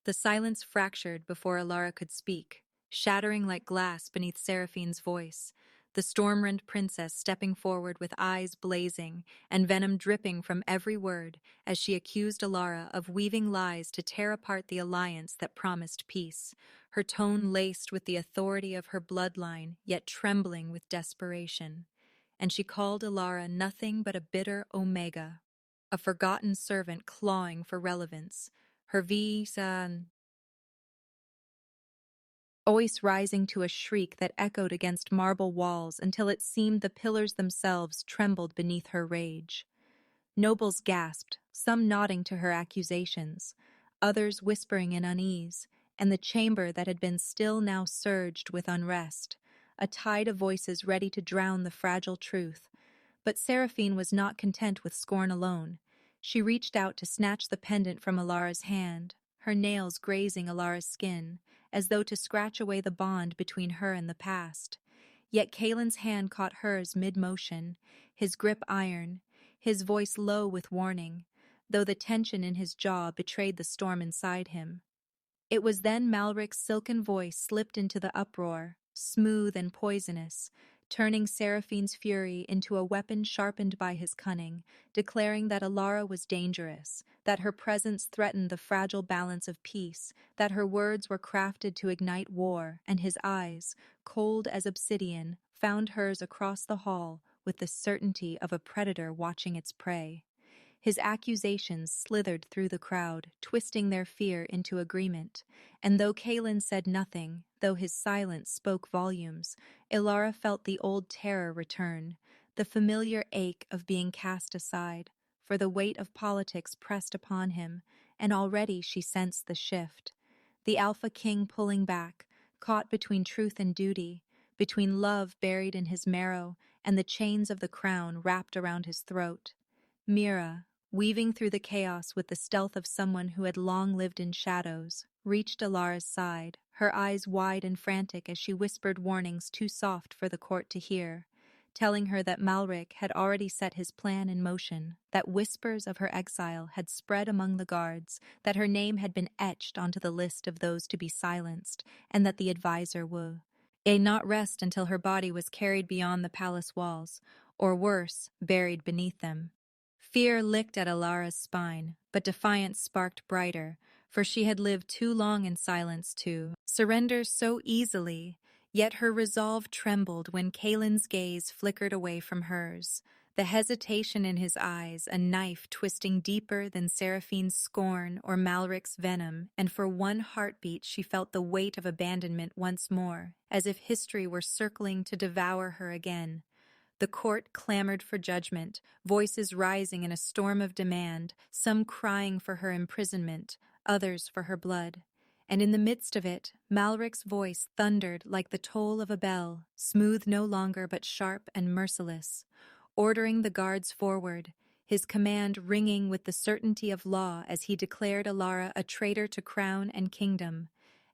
The silence fractured before Elara could speak, shattering like glass beneath Seraphine's voice, the Stormrend princess stepping forward with eyes blazing and venom dripping from every word as she accused Elara of weaving lies to tear apart the alliance that promised peace, her tone laced with the authority of her bloodline, yet trembling with desperation. And she called Elara nothing but a bitter Omega, a forgotten servant clawing for relevance, her voice rising to a shriek that echoed against marble walls until it seemed the pillars themselves trembled beneath her rage. Nobles gasped, some nodding to her accusations, others whispering in unease, and the chamber that had been still now surged with unrest, a tide of voices ready to drown the fragile truth. But Seraphine was not content with scorn alone. She reached out to snatch the pendant from Alara's hand, her nails grazing Alara's skin, as though to scratch away the bond between her and the past. Yet Kaelen's hand caught hers mid-motion, his grip iron, his voice low with warning, though the tension in his jaw betrayed the storm inside him. It was then Malrik's silken voice slipped into the uproar, smooth and poisonous, turning Seraphine's fury into a weapon sharpened by his cunning, declaring that Elara was dangerous, that her presence threatened the fragile balance of peace, that her words were crafted to ignite war, and his eyes, cold as obsidian, found hers across the hall with the certainty of a predator watching its prey. His accusations slithered through the crowd, twisting their fear into agreement, and though Kaelen said nothing, though his silence spoke volumes, Elara felt the old terror return, the familiar ache of being cast aside, for the weight of politics pressed upon him, and already she sensed the shift. The Alpha King pulling back, caught between truth and duty, between love buried in his marrow and the chains of the crown wrapped around his throat. Mira, weaving through the chaos with the stealth of someone who had long lived in shadows, reached Alara's side, her eyes wide and frantic as she whispered warnings too soft for the court to hear, telling her that Malrik had already set his plan in motion, that whispers of her exile had spread among the guards, that her name had been etched onto the list of those to be silenced, and that the advisor would not rest until her body was carried beyond the palace walls, or worse, buried beneath them. Fear licked at Alara's spine, but defiance sparked brighter, for she had lived too long in silence to surrender so easily, yet her resolve trembled when Kaelen's gaze flickered away from hers, the hesitation in his eyes a knife twisting deeper than Seraphine's scorn or Malrik's venom, and for one heartbeat she felt the weight of abandonment once more, as if history were circling to devour her again. The court clamored for judgment, voices rising in a storm of demand, some crying for her imprisonment, others for her blood. and in the midst of it, Malrik's voice thundered like the toll of a bell, smooth no longer but sharp and merciless, ordering the guards forward, his command ringing with the certainty of law as he declared Elara a traitor to crown and kingdom.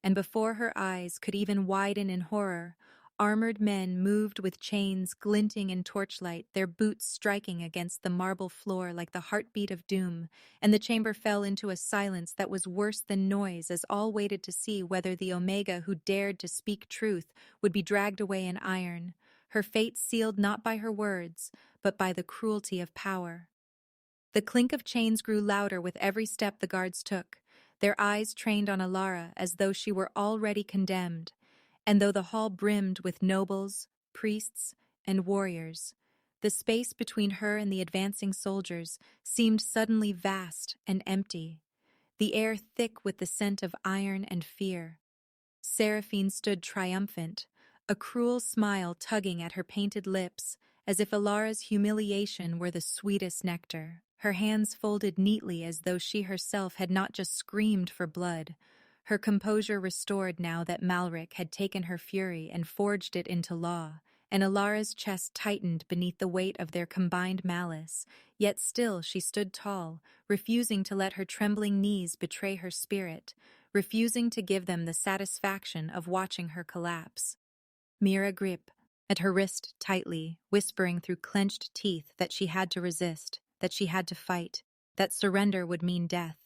And before her eyes could even widen in horror, armored men moved with chains glinting in torchlight, their boots striking against the marble floor like the heartbeat of doom, and the chamber fell into a silence that was worse than noise as all waited to see whether the Omega who dared to speak truth would be dragged away in iron, her fate sealed not by her words, but by the cruelty of power. The clink of chains grew louder with every step the guards took, their eyes trained on Elara as though she were already condemned, and though the hall brimmed with nobles, priests, and warriors, the space between her and the advancing soldiers seemed suddenly vast and empty, the air thick with the scent of iron and fear. Seraphine stood triumphant, a cruel smile tugging at her painted lips, as if Elara's humiliation were the sweetest nectar, her hands folded neatly as though she herself had not just screamed for blood, her composure restored now that Malrik had taken her fury and forged it into law, and Elara's chest tightened beneath the weight of their combined malice, yet still she stood tall, refusing to let her trembling knees betray her spirit, refusing to give them the satisfaction of watching her collapse. Mira gripped at her wrist tightly, whispering through clenched teeth that she had to resist, that she had to fight, that surrender would mean death.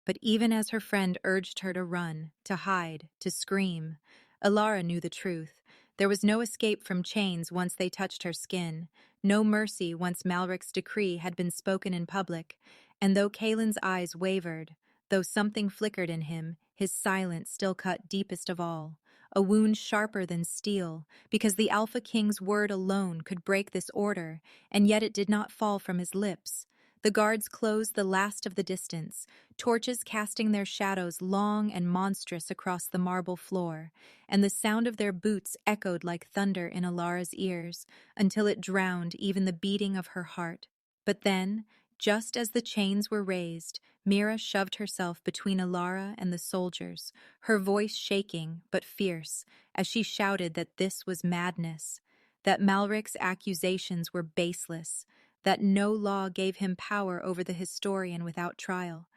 But even as her friend urged her to run, to hide, to scream, Elara knew the truth. There was no escape from chains once they touched her skin, no mercy once Malrik's decree had been spoken in public, and though Kaelen's eyes wavered, though something flickered in him, his silence still cut deepest of all, a wound sharper than steel, because the Alpha King's word alone could break this order, and yet it did not fall from his lips. The guards closed the last of the distance, torches casting their shadows long and monstrous across the marble floor, and the sound of their boots echoed like thunder in Elara's ears, until it drowned even the beating of her heart. But then, just as the chains were raised, Mira shoved herself between Elara and the soldiers, her voice shaking but fierce, as she shouted that this was madness, that Malrik's accusations were baseless, that no law gave him power over the historian without trial.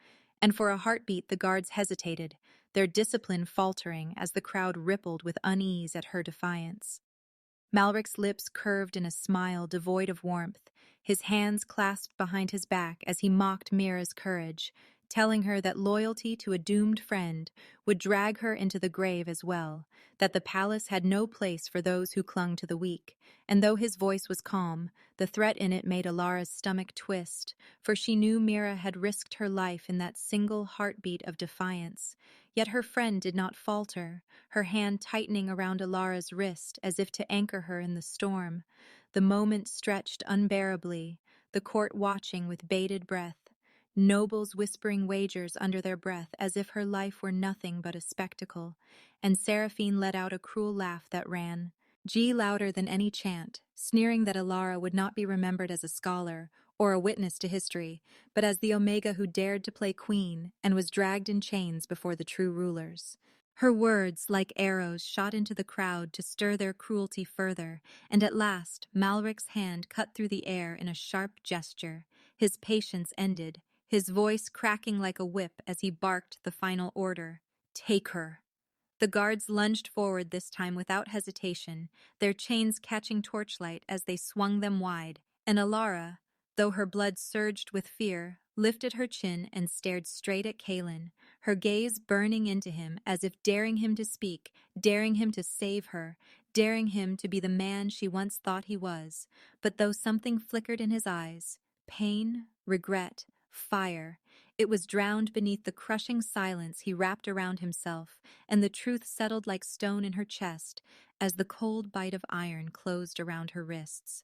And for a heartbeat the guards hesitated, their discipline faltering as the crowd rippled with unease at her defiance. Malrik's lips curved in a smile devoid of warmth, his hands clasped behind his back as he mocked Mira's courage, telling her that loyalty to a doomed friend would drag her into the grave as well, that the palace had no place for those who clung to the weak. And though his voice was calm, the threat in it made Elara's stomach twist, for she knew Mira had risked her life in that single heartbeat of defiance. Yet her friend did not falter, her hand tightening around Elara's wrist as if to anchor her in the storm. The moment stretched unbearably, the court watching with bated breath, nobles whispering wagers under their breath as if her life were nothing but a spectacle, and Seraphine let out a cruel laugh that ran louder than any chant, sneering that Elara would not be remembered as a scholar or a witness to history, but as the Omega who dared to play queen and was dragged in chains before the true rulers. Her words, like arrows, shot into the crowd to stir their cruelty further, and at last Malrik's hand cut through the air in a sharp gesture. His patience ended, his voice cracking like a whip as he barked the final order. "Take her." The guards lunged forward this time without hesitation, their chains catching torchlight as they swung them wide, and Elara, though her blood surged with fear, lifted her chin and stared straight at Kaelen, her gaze burning into him as if daring him to speak, daring him to save her, daring him to be the man she once thought he was. But though something flickered in his eyes, pain, regret, fire, it was drowned beneath the crushing silence he wrapped around himself, and the truth settled like stone in her chest as the cold bite of iron closed around her wrists.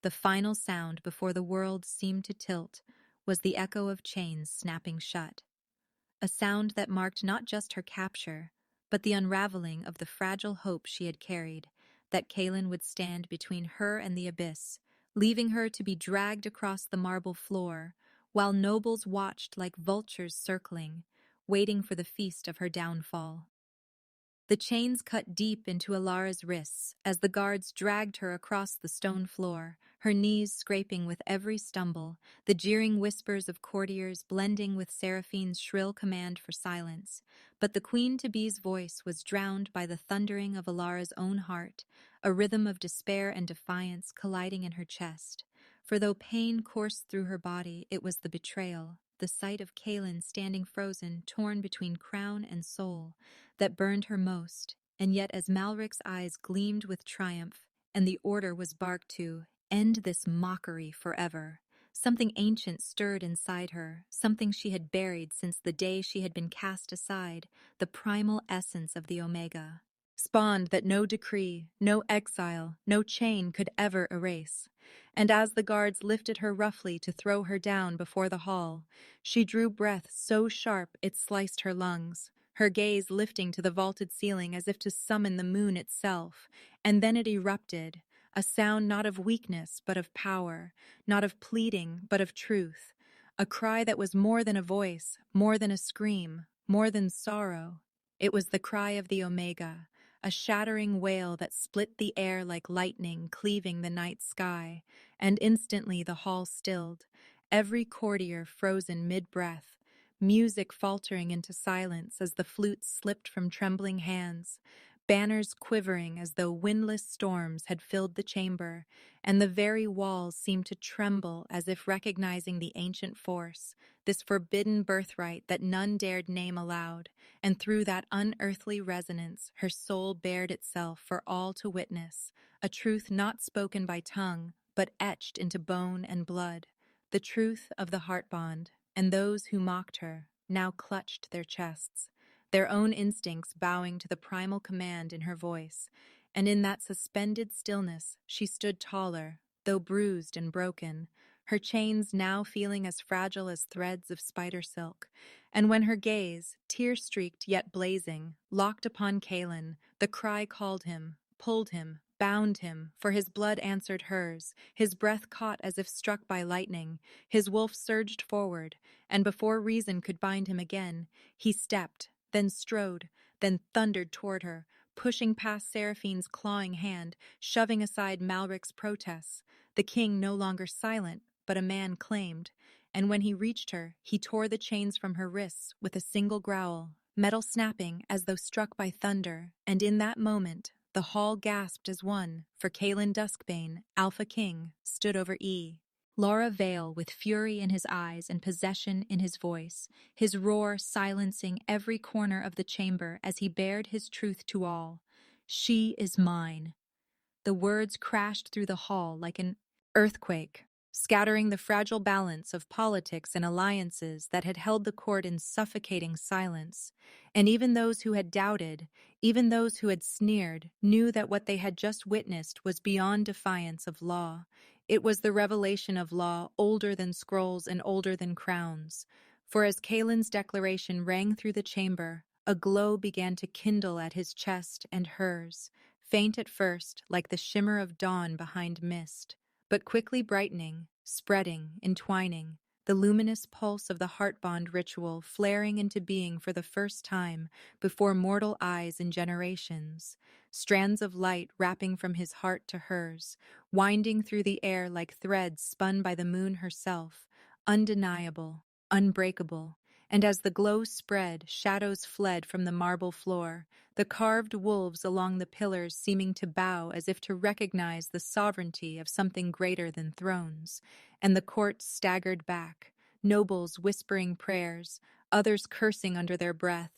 The final sound before the world seemed to tilt was the echo of chains snapping shut, a sound that marked not just her capture, but the unraveling of the fragile hope she had carried, that Kaelen would stand between her and the abyss, leaving her to be dragged across the marble floor, while nobles watched like vultures circling, waiting for the feast of her downfall. The chains cut deep into Elara's wrists as the guards dragged her across the stone floor, her knees scraping with every stumble, the jeering whispers of courtiers blending with Seraphine's shrill command for silence. But the queen-to-be's voice was drowned by the thundering of Elara's own heart, a rhythm of despair and defiance colliding in her chest. For though pain coursed through her body, it was the betrayal, the sight of Kaelen standing frozen, torn between crown and soul, that burned her most. And yet as Malrik's eyes gleamed with triumph, and the order was barked to, "End this mockery forever," something ancient stirred inside her, something she had buried since the day she had been cast aside, the primal essence of the Omega, spawned that no decree, no exile, no chain could ever erase. And as the guards lifted her roughly to throw her down before the hall, she drew breath so sharp it sliced her lungs, her gaze lifting to the vaulted ceiling as if to summon the moon itself. And then it erupted, a sound not of weakness but of power, not of pleading but of truth, a cry that was more than a voice, more than a scream, more than sorrow. It was the cry of the Omega, a shattering wail that split the air like lightning cleaving the night sky, and instantly the hall stilled, every courtier frozen mid-breath, music faltering into silence as the flutes slipped from trembling hands, banners quivering as though windless storms had filled the chamber, and the very walls seemed to tremble as if recognizing the ancient force, this forbidden birthright that none dared name aloud, and through that unearthly resonance her soul bared itself for all to witness, a truth not spoken by tongue, but etched into bone and blood, the truth of the heart bond. And those who mocked her now clutched their chests, their own instincts bowing to the primal command in her voice. And in that suspended stillness she stood taller, though bruised and broken, her chains now feeling as fragile as threads of spider silk. And when her gaze, tear-streaked yet blazing, locked upon Kaelen, the cry called him, pulled him, bound him, for his blood answered hers, his breath caught as if struck by lightning, his wolf surged forward, and before reason could bind him again, he stepped, then strode, then thundered toward her, pushing past Seraphine's clawing hand, shoving aside Malrik's protests, the king no longer silent, but a man claimed. And when he reached her, he tore the chains from her wrists with a single growl, metal snapping as though struck by thunder, and in that moment, the hall gasped as one, for Kaelen Duskbane, Alpha King, stood over Elara Vale with fury in his eyes and possession in his voice, his roar silencing every corner of the chamber as he bared his truth to all. "She is mine." The words crashed through the hall like an earthquake, scattering the fragile balance of politics and alliances that had held the court in suffocating silence. And even those who had doubted, even those who had sneered, knew that what they had just witnessed was beyond defiance of law. It was the revelation of law older than scrolls and older than crowns. For as Kaelin's declaration rang through the chamber, a glow began to kindle at his chest and hers, faint at first, like the shimmer of dawn behind mist, but quickly brightening, spreading, entwining, the luminous pulse of the heart bond ritual flaring into being for the first time before mortal eyes in generations, strands of light wrapping from his heart to hers, winding through the air like threads spun by the moon herself, undeniable, unbreakable. And as the glow spread, shadows fled from the marble floor, the carved wolves along the pillars seeming to bow as if to recognize the sovereignty of something greater than thrones, and the court staggered back, nobles whispering prayers, others cursing under their breath,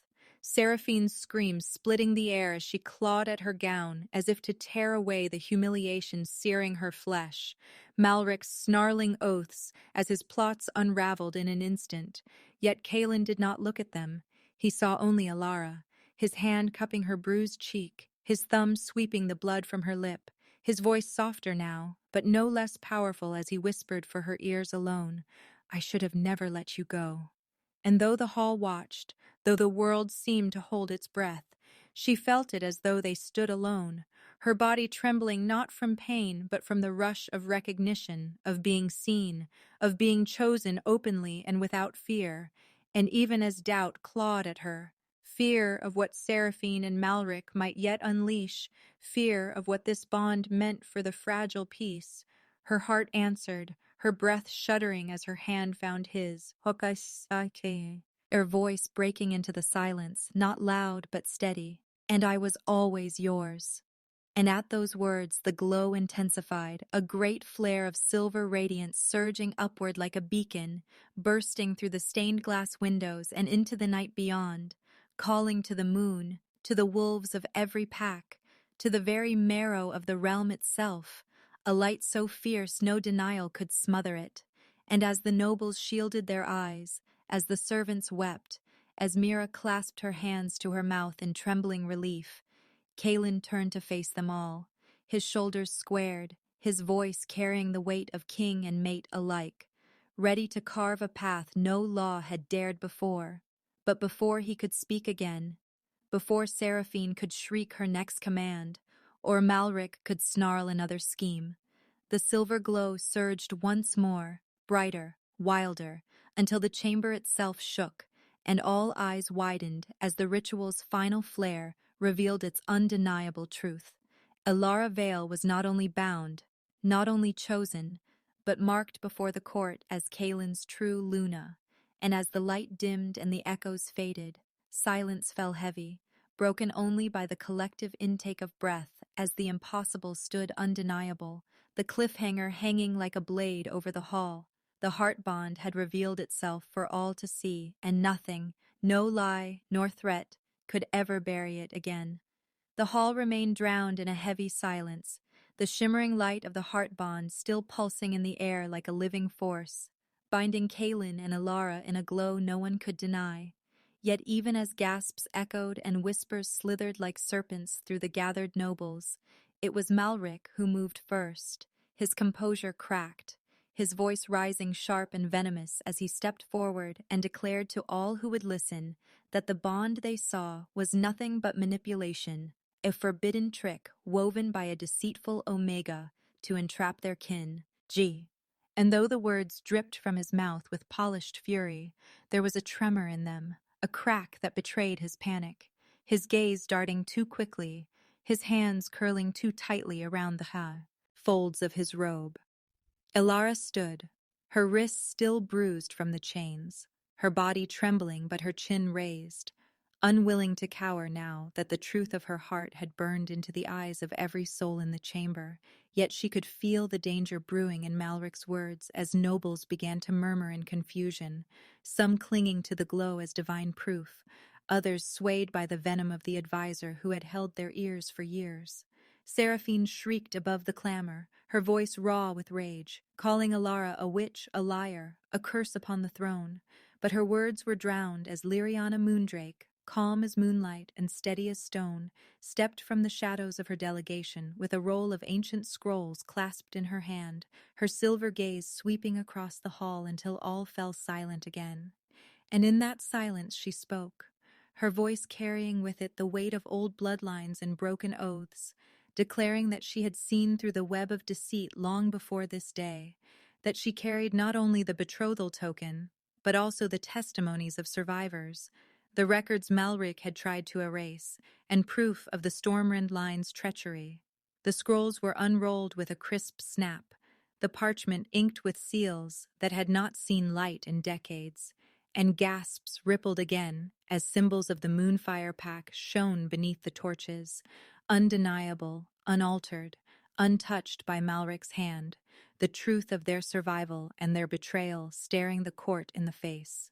Seraphine's screams splitting the air as she clawed at her gown, as if to tear away the humiliation searing her flesh, Malrik's snarling oaths as his plots unraveled in an instant. Yet Kaelen did not look at them. He saw only Elara, his hand cupping her bruised cheek, his thumb sweeping the blood from her lip, his voice softer now, but no less powerful as he whispered for her ears alone, "I should have never let you go." And though the hall watched, though the world seemed to hold its breath, she felt it as though they stood alone, her body trembling not from pain but from the rush of recognition, of being seen, of being chosen openly and without fear. And even as doubt clawed at her, fear of what Seraphine and Malrik might yet unleash, fear of what this bond meant for the fragile peace, her heart answered, her breath shuddering as her hand found his. Hokaisake, her voice breaking into the silence, not loud but steady. And I was always yours. And at those words, the glow intensified, a great flare of silver radiance surging upward like a beacon, bursting through the stained glass windows and into the night beyond, calling to the moon, to the wolves of every pack, to the very marrow of the realm itself, a light so fierce no denial could smother it. And as the nobles shielded their eyes, as the servants wept, as Mira clasped her hands to her mouth in trembling relief, Kaelen turned to face them all, his shoulders squared, his voice carrying the weight of king and mate alike, ready to carve a path no law had dared before. But before he could speak again, before Seraphine could shriek her next command, or Malrik could snarl another scheme, the silver glow surged once more, brighter, wilder, until the chamber itself shook, and all eyes widened as the ritual's final flare revealed its undeniable truth. Elara Vale was not only bound, not only chosen, but marked before the court as Kaelin's true Luna. And as the light dimmed and the echoes faded, silence fell heavy, broken only by the collective intake of breath as the impossible stood undeniable, the cliffhanger hanging like a blade over the hall. The heart bond had revealed itself for all to see, and nothing, no lie nor threat, could ever bury it again. The hall remained drowned in a heavy silence, the shimmering light of the heart bond still pulsing in the air like a living force, binding Kaelen and Elara in a glow no one could deny. Yet even as gasps echoed and whispers slithered like serpents through the gathered nobles, it was Malrik who moved first, his composure cracked, his voice rising sharp and venomous as he stepped forward and declared to all who would listen that the bond they saw was nothing but manipulation, a forbidden trick woven by a deceitful Omega to entrap their kin. And though the words dripped from his mouth with polished fury, there was a tremor in them, a crack that betrayed his panic, his gaze darting too quickly, his hands curling too tightly around the folds of his robe. Elara stood, her wrists still bruised from the chains, her body trembling but her chin raised, unwilling to cower now that the truth of her heart had burned into the eyes of every soul in the chamber. Yet she could feel the danger brewing in Malrik's words as nobles began to murmur in confusion, some clinging to the glow as divine proof, others swayed by the venom of the advisor who had held their ears for years. Seraphine shrieked above the clamor, her voice raw with rage, calling Elara a witch, a liar, a curse upon the throne. But her words were drowned as Liriana Moondrake, calm as moonlight and steady as stone, stepped from the shadows of her delegation with a roll of ancient scrolls clasped in her hand, her silver gaze sweeping across the hall until all fell silent again. And in that silence she spoke, her voice carrying with it the weight of old bloodlines and broken oaths, declaring that she had seen through the web of deceit long before this day, that she carried not only the betrothal token, but also the testimonies of survivors, the records Malrik had tried to erase, and proof of the Stormrend line's treachery. The scrolls were unrolled with a crisp snap, the parchment inked with seals that had not seen light in decades, and gasps rippled again as symbols of the Moonfire Pack shone beneath the torches, undeniable, unaltered, untouched by Malrik's hand, the truth of their survival and their betrayal staring the court in the face.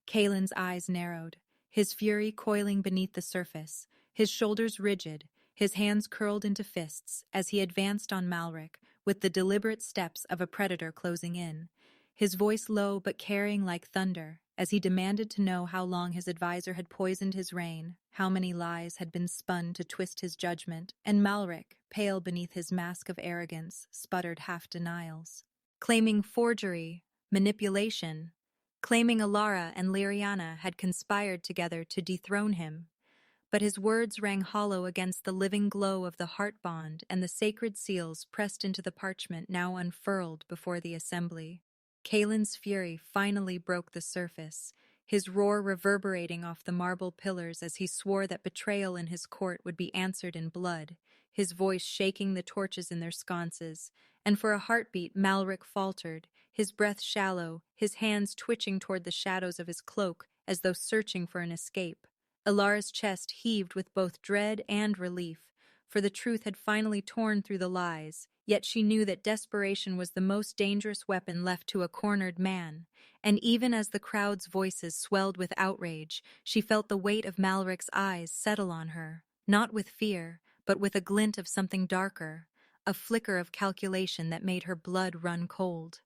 Kaelin's eyes narrowed, his fury coiling beneath the surface, his shoulders rigid, his hands curled into fists as he advanced on Malrik with the deliberate steps of a predator closing in, his voice low but carrying like thunder as he demanded to know how long his advisor had poisoned his reign, how many lies had been spun to twist his judgment, and Malrik, pale beneath his mask of arrogance, sputtered half-denials, claiming forgery, manipulation, claiming Elara and Liriana had conspired together to dethrone him. But his words rang hollow against the living glow of the heart bond and the sacred seals pressed into the parchment now unfurled before the assembly. Kaelin's fury finally broke the surface, his roar reverberating off the marble pillars as he swore that betrayal in his court would be answered in blood, his voice shaking the torches in their sconces. And for a heartbeat, Malrik faltered, his breath shallow, his hands twitching toward the shadows of his cloak as though searching for an escape. Elara's chest heaved with both dread and relief, for the truth had finally torn through the lies, yet she knew that desperation was the most dangerous weapon left to a cornered man. And even as the crowd's voices swelled with outrage, she felt the weight of Malrik's eyes settle on her, not with fear, but with a glint of something darker, a flicker of calculation that made her blood run cold.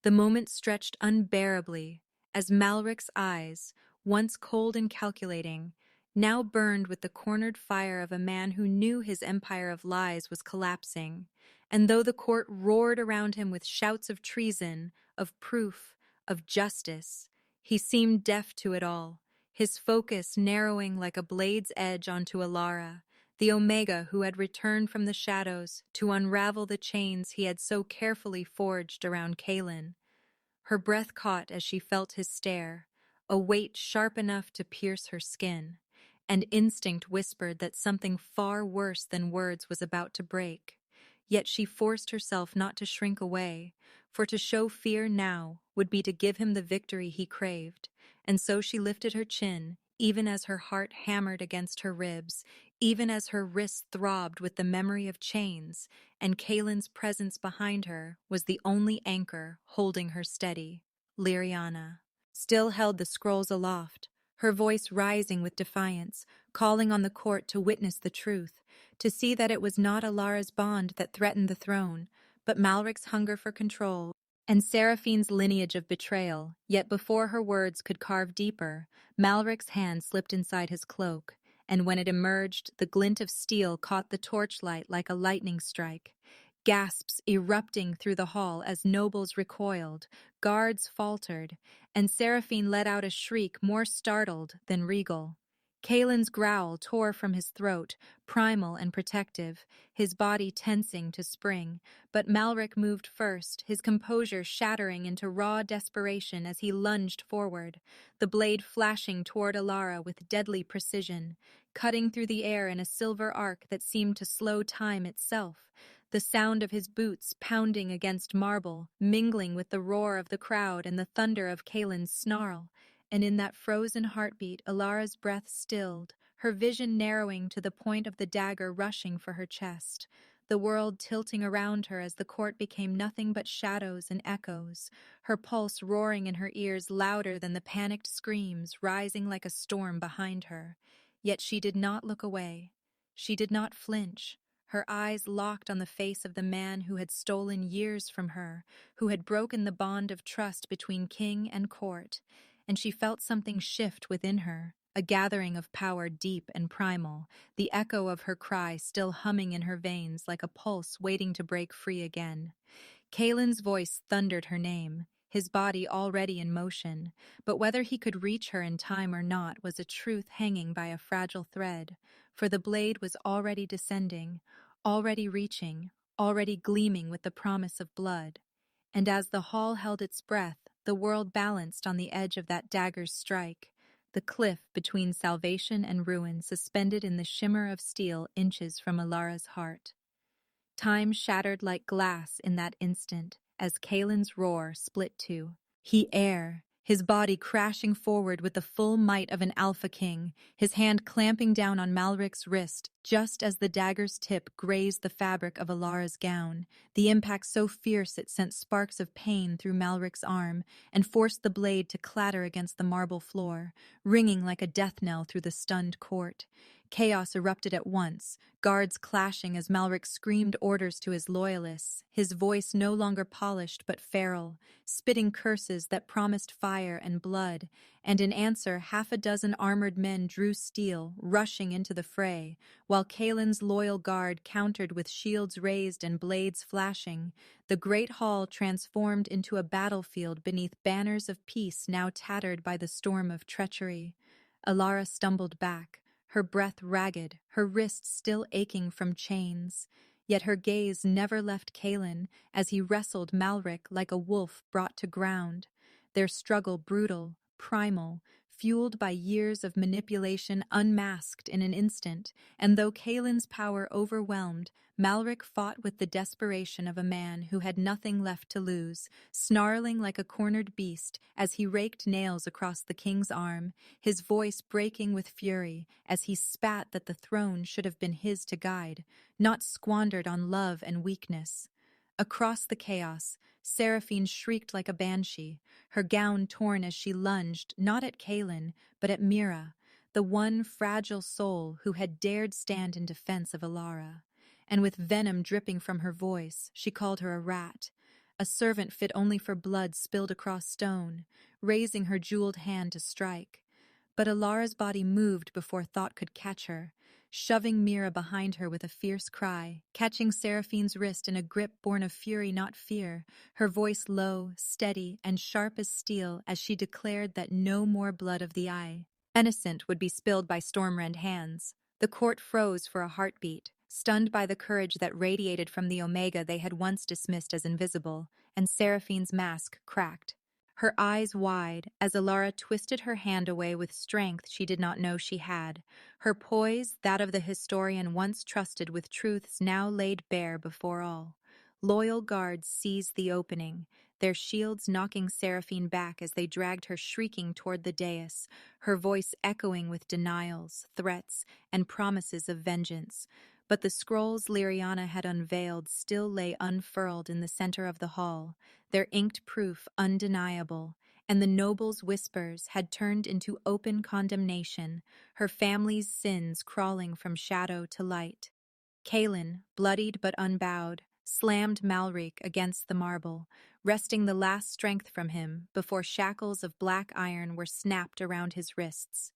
The moment stretched unbearably as Malrik's eyes, once cold and calculating, now burned with the cornered fire of a man who knew his empire of lies was collapsing. And though the court roared around him with shouts of treason, of proof, of justice, he seemed deaf to it all, his focus narrowing like a blade's edge onto Elara, the Omega who had returned from the shadows to unravel the chains he had so carefully forged around Kaelen. Her breath caught as she felt his stare, a weight sharp enough to pierce her skin, and instinct whispered that something far worse than words was about to break. Yet she forced herself not to shrink away, for to show fear now would be to give him the victory he craved, and so she lifted her chin, even as her heart hammered against her ribs, even as her wrists throbbed with the memory of chains, and Kaelin's presence behind her was the only anchor holding her steady. Liriana still held the scrolls aloft, her voice rising with defiance, calling on the court to witness the truth, to see that it was not Elara's bond that threatened the throne, but Malrik's hunger for control and Seraphine's lineage of betrayal. Yet before her words could carve deeper, Malrik's hand slipped inside his cloak, and when it emerged, the glint of steel caught the torchlight like a lightning strike. Gasps erupting through the hall as nobles recoiled, guards faltered, and Seraphine let out a shriek more startled than regal. Kaelin's growl tore from his throat, primal and protective, his body tensing to spring, but Malrik moved first, his composure shattering into raw desperation as he lunged forward, the blade flashing toward Elara with deadly precision, cutting through the air in a silver arc that seemed to slow time itself, the sound of his boots pounding against marble, mingling with the roar of the crowd and the thunder of Kaelin's snarl. And in that frozen heartbeat, Elara's breath stilled, her vision narrowing to the point of the dagger rushing for her chest, the world tilting around her as the court became nothing but shadows and echoes, her pulse roaring in her ears louder than the panicked screams rising like a storm behind her. Yet she did not look away. She did not flinch, her eyes locked on the face of the man who had stolen years from her, who had broken the bond of trust between king and court. And she felt something shift within her, a gathering of power deep and primal, the echo of her cry still humming in her veins like a pulse waiting to break free again. Kaelin's voice thundered her name, his body already in motion, but whether he could reach her in time or not was a truth hanging by a fragile thread, for the blade was already descending, already reaching, already gleaming with the promise of blood. And as the hall held its breath, the world balanced on the edge of that dagger's strike, the cliff between salvation and ruin suspended in the shimmer of steel inches from Elara's heart. Time shattered like glass in that instant as Kaelin's roar split two. He air, his body crashing forward with the full might of an alpha king, his hand clamping down on Malrik's wrist just as the dagger's tip grazed the fabric of Elara's gown, the impact so fierce it sent sparks of pain through Malrik's arm and forced the blade to clatter against the marble floor, ringing like a death knell through the stunned court. Chaos erupted at once, guards clashing as Malrik screamed orders to his loyalists, his voice no longer polished but feral, spitting curses that promised fire and blood, and in answer 6 armored men drew steel, rushing into the fray, while Kaelin's loyal guard countered with shields raised and blades flashing. The great hall transformed into a battlefield beneath banners of peace now tattered by the storm of treachery. Elara stumbled back, her breath ragged, her wrists still aching from chains. Yet her gaze never left Kaelen as he wrestled Malrik like a wolf brought to ground, their struggle brutal, primal, fueled by years of manipulation unmasked in an instant, and though Kaelin's power overwhelmed, Malrik fought with the desperation of a man who had nothing left to lose, snarling like a cornered beast as he raked nails across the king's arm, his voice breaking with fury as he spat that the throne should have been his to guide, not squandered on love and weakness. Across the chaos, Seraphine shrieked like a banshee, her gown torn as she lunged not at Kaelen, but at Mira, the one fragile soul who had dared stand in defense of Elara. And with venom dripping from her voice, she called her a rat, a servant fit only for blood spilled across stone, raising her jeweled hand to strike. But Elara's body moved before thought could catch her, shoving Mira behind her with a fierce cry, catching Seraphine's wrist in a grip born of fury, not fear, her voice low, steady, and sharp as steel as she declared that no more blood of the eye, innocent, would be spilled by Stormrend hands. The court froze for a heartbeat, stunned by the courage that radiated from the Omega they had once dismissed as invisible, and Seraphine's mask cracked, her eyes wide as Elara twisted her hand away with strength she did not know she had. Her poise, that of the historian once trusted with truths now laid bare before all. Loyal guards seized the opening, their shields knocking Seraphine back as they dragged her shrieking toward the dais, her voice echoing with denials, threats, and promises of vengeance. But the scrolls Liriana had unveiled still lay unfurled in the center of the hall, their inked proof undeniable, and the noble's whispers had turned into open condemnation, her family's sins crawling from shadow to light. Kaelen, bloodied but unbowed, slammed Malrik against the marble, wresting the last strength from him before shackles of black iron were snapped around his wrists.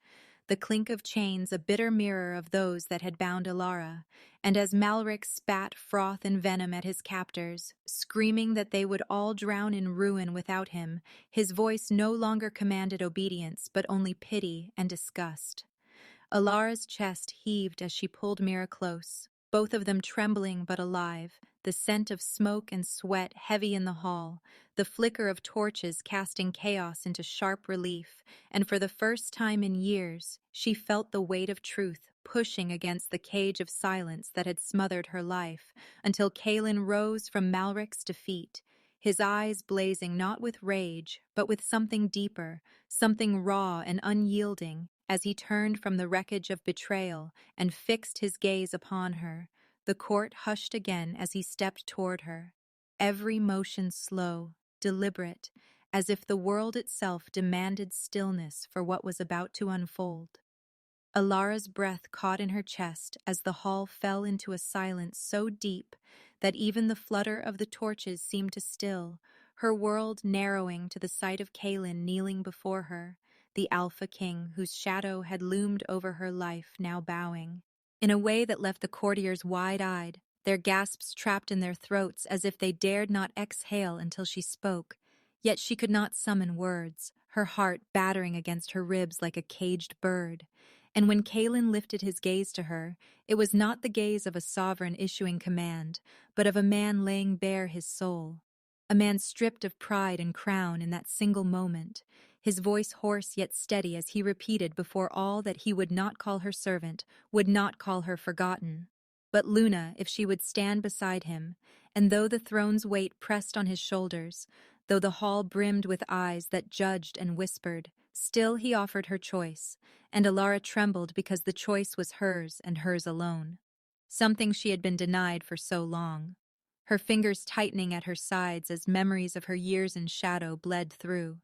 The clink of chains a bitter mirror of those that had bound Elara, and as Malrik spat froth and venom at his captors, screaming that they would all drown in ruin without him, his voice no longer commanded obedience but only pity and disgust. Alara's chest heaved as she pulled Mira close, both of them trembling but alive, the scent of smoke and sweat heavy in the hall, the flicker of torches casting chaos into sharp relief, and for the first time in years, she felt the weight of truth pushing against the cage of silence that had smothered her life, until Kaelen rose from Malrik's defeat, his eyes blazing not with rage, but with something deeper, something raw and unyielding, as he turned from the wreckage of betrayal and fixed his gaze upon her. The court hushed again as he stepped toward her, every motion slow, deliberate, as if the world itself demanded stillness for what was about to unfold. Alara's breath caught in her chest as the hall fell into a silence so deep that even the flutter of the torches seemed to still, her world narrowing to the sight of Kaelen kneeling before her, the Alpha King whose shadow had loomed over her life now bowing, in a way that left the courtiers wide-eyed, their gasps trapped in their throats as if they dared not exhale until she spoke. Yet she could not summon words, her heart battering against her ribs like a caged bird. And when Kaelen lifted his gaze to her, it was not the gaze of a sovereign issuing command, but of a man laying bare his soul. A man stripped of pride and crown in that single moment, his voice hoarse yet steady as he repeated before all that he would not call her servant, would not call her forgotten. But Luna, if she would stand beside him, and though the throne's weight pressed on his shoulders, though the hall brimmed with eyes that judged and whispered, still he offered her choice, and Elara trembled because the choice was hers and hers alone. Something she had been denied for so long. Her fingers tightening at her sides as memories of her years in shadow bled through.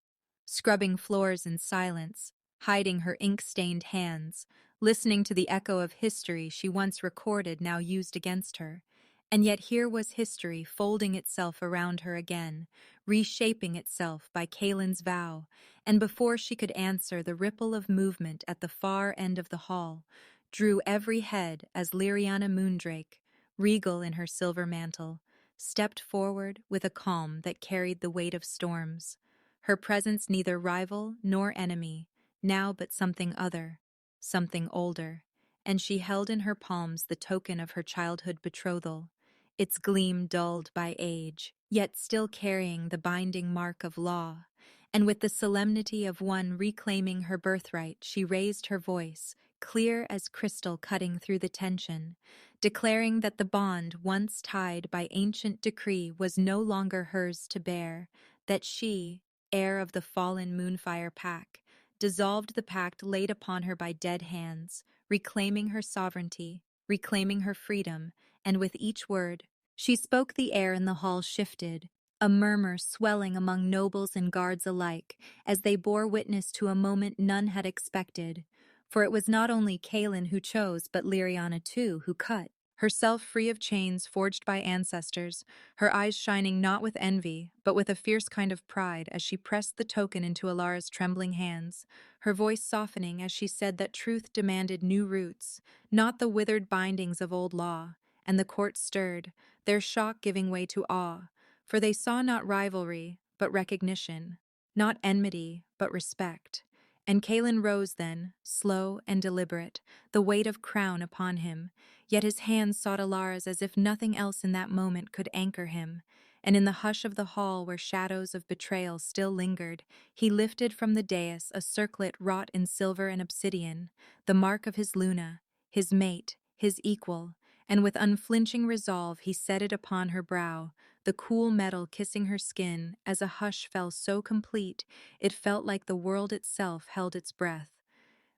Scrubbing floors in silence, hiding her ink-stained hands, listening to the echo of history she once recorded now used against her. And yet here was history folding itself around her again, reshaping itself by Kaelen's vow, and before she could answer, the ripple of movement at the far end of the hall drew every head as Liriana Moondrake, regal in her silver mantle, stepped forward with a calm that carried the weight of storms. Her presence neither rival nor enemy, now but something other, something older, and she held in her palms the token of her childhood betrothal, its gleam dulled by age, yet still carrying the binding mark of law, and with the solemnity of one reclaiming her birthright, she raised her voice, clear as crystal cutting through the tension, declaring that the bond once tied by ancient decree was no longer hers to bear, that she, heir of the fallen Moonfire pack, dissolved the pact laid upon her by dead hands, reclaiming her sovereignty, reclaiming her freedom, and with each word, she spoke the air in the hall shifted, a murmur swelling among nobles and guards alike as they bore witness to a moment none had expected. For it was not only Kaelen who chose, but Liriana too, who cut, herself free of chains forged by ancestors, her eyes shining not with envy, but with a fierce kind of pride as she pressed the token into Elara's trembling hands, her voice softening as she said that truth demanded new roots, not the withered bindings of old law, and the court stirred, their shock giving way to awe, for they saw not rivalry, but recognition, not enmity, but respect. And Kaelen rose then, slow and deliberate, the weight of crown upon him, yet his hands sought Elara's as if nothing else in that moment could anchor him, and in the hush of the hall where shadows of betrayal still lingered, he lifted from the dais a circlet wrought in silver and obsidian, the mark of his Luna, his mate, his equal, and with unflinching resolve he set it upon her brow, the cool metal kissing her skin as a hush fell so complete it felt like the world itself held its breath.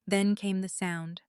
Then came the sound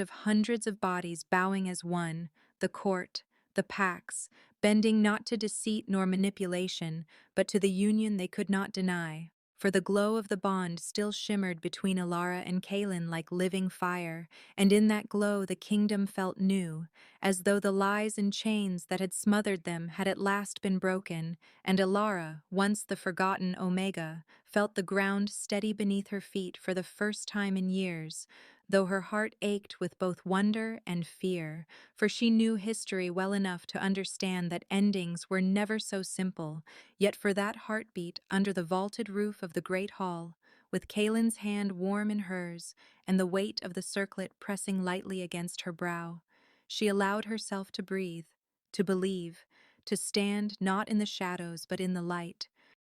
of hundreds of bodies bowing as one, the court, the packs, bending not to deceit nor manipulation, but to the union they could not deny. For the glow of the bond still shimmered between Elara and Kaelen like living fire, and in that glow the kingdom felt new, as though the lies and chains that had smothered them had at last been broken, and Elara, once the forgotten Omega, felt the ground steady beneath her feet for the first time in years, though her heart ached with both wonder and fear, for she knew history well enough to understand that endings were never so simple, yet for that heartbeat under the vaulted roof of the great hall, with Kaelin's hand warm in hers and the weight of the circlet pressing lightly against her brow, she allowed herself to breathe, to believe, to stand not in the shadows but in the light,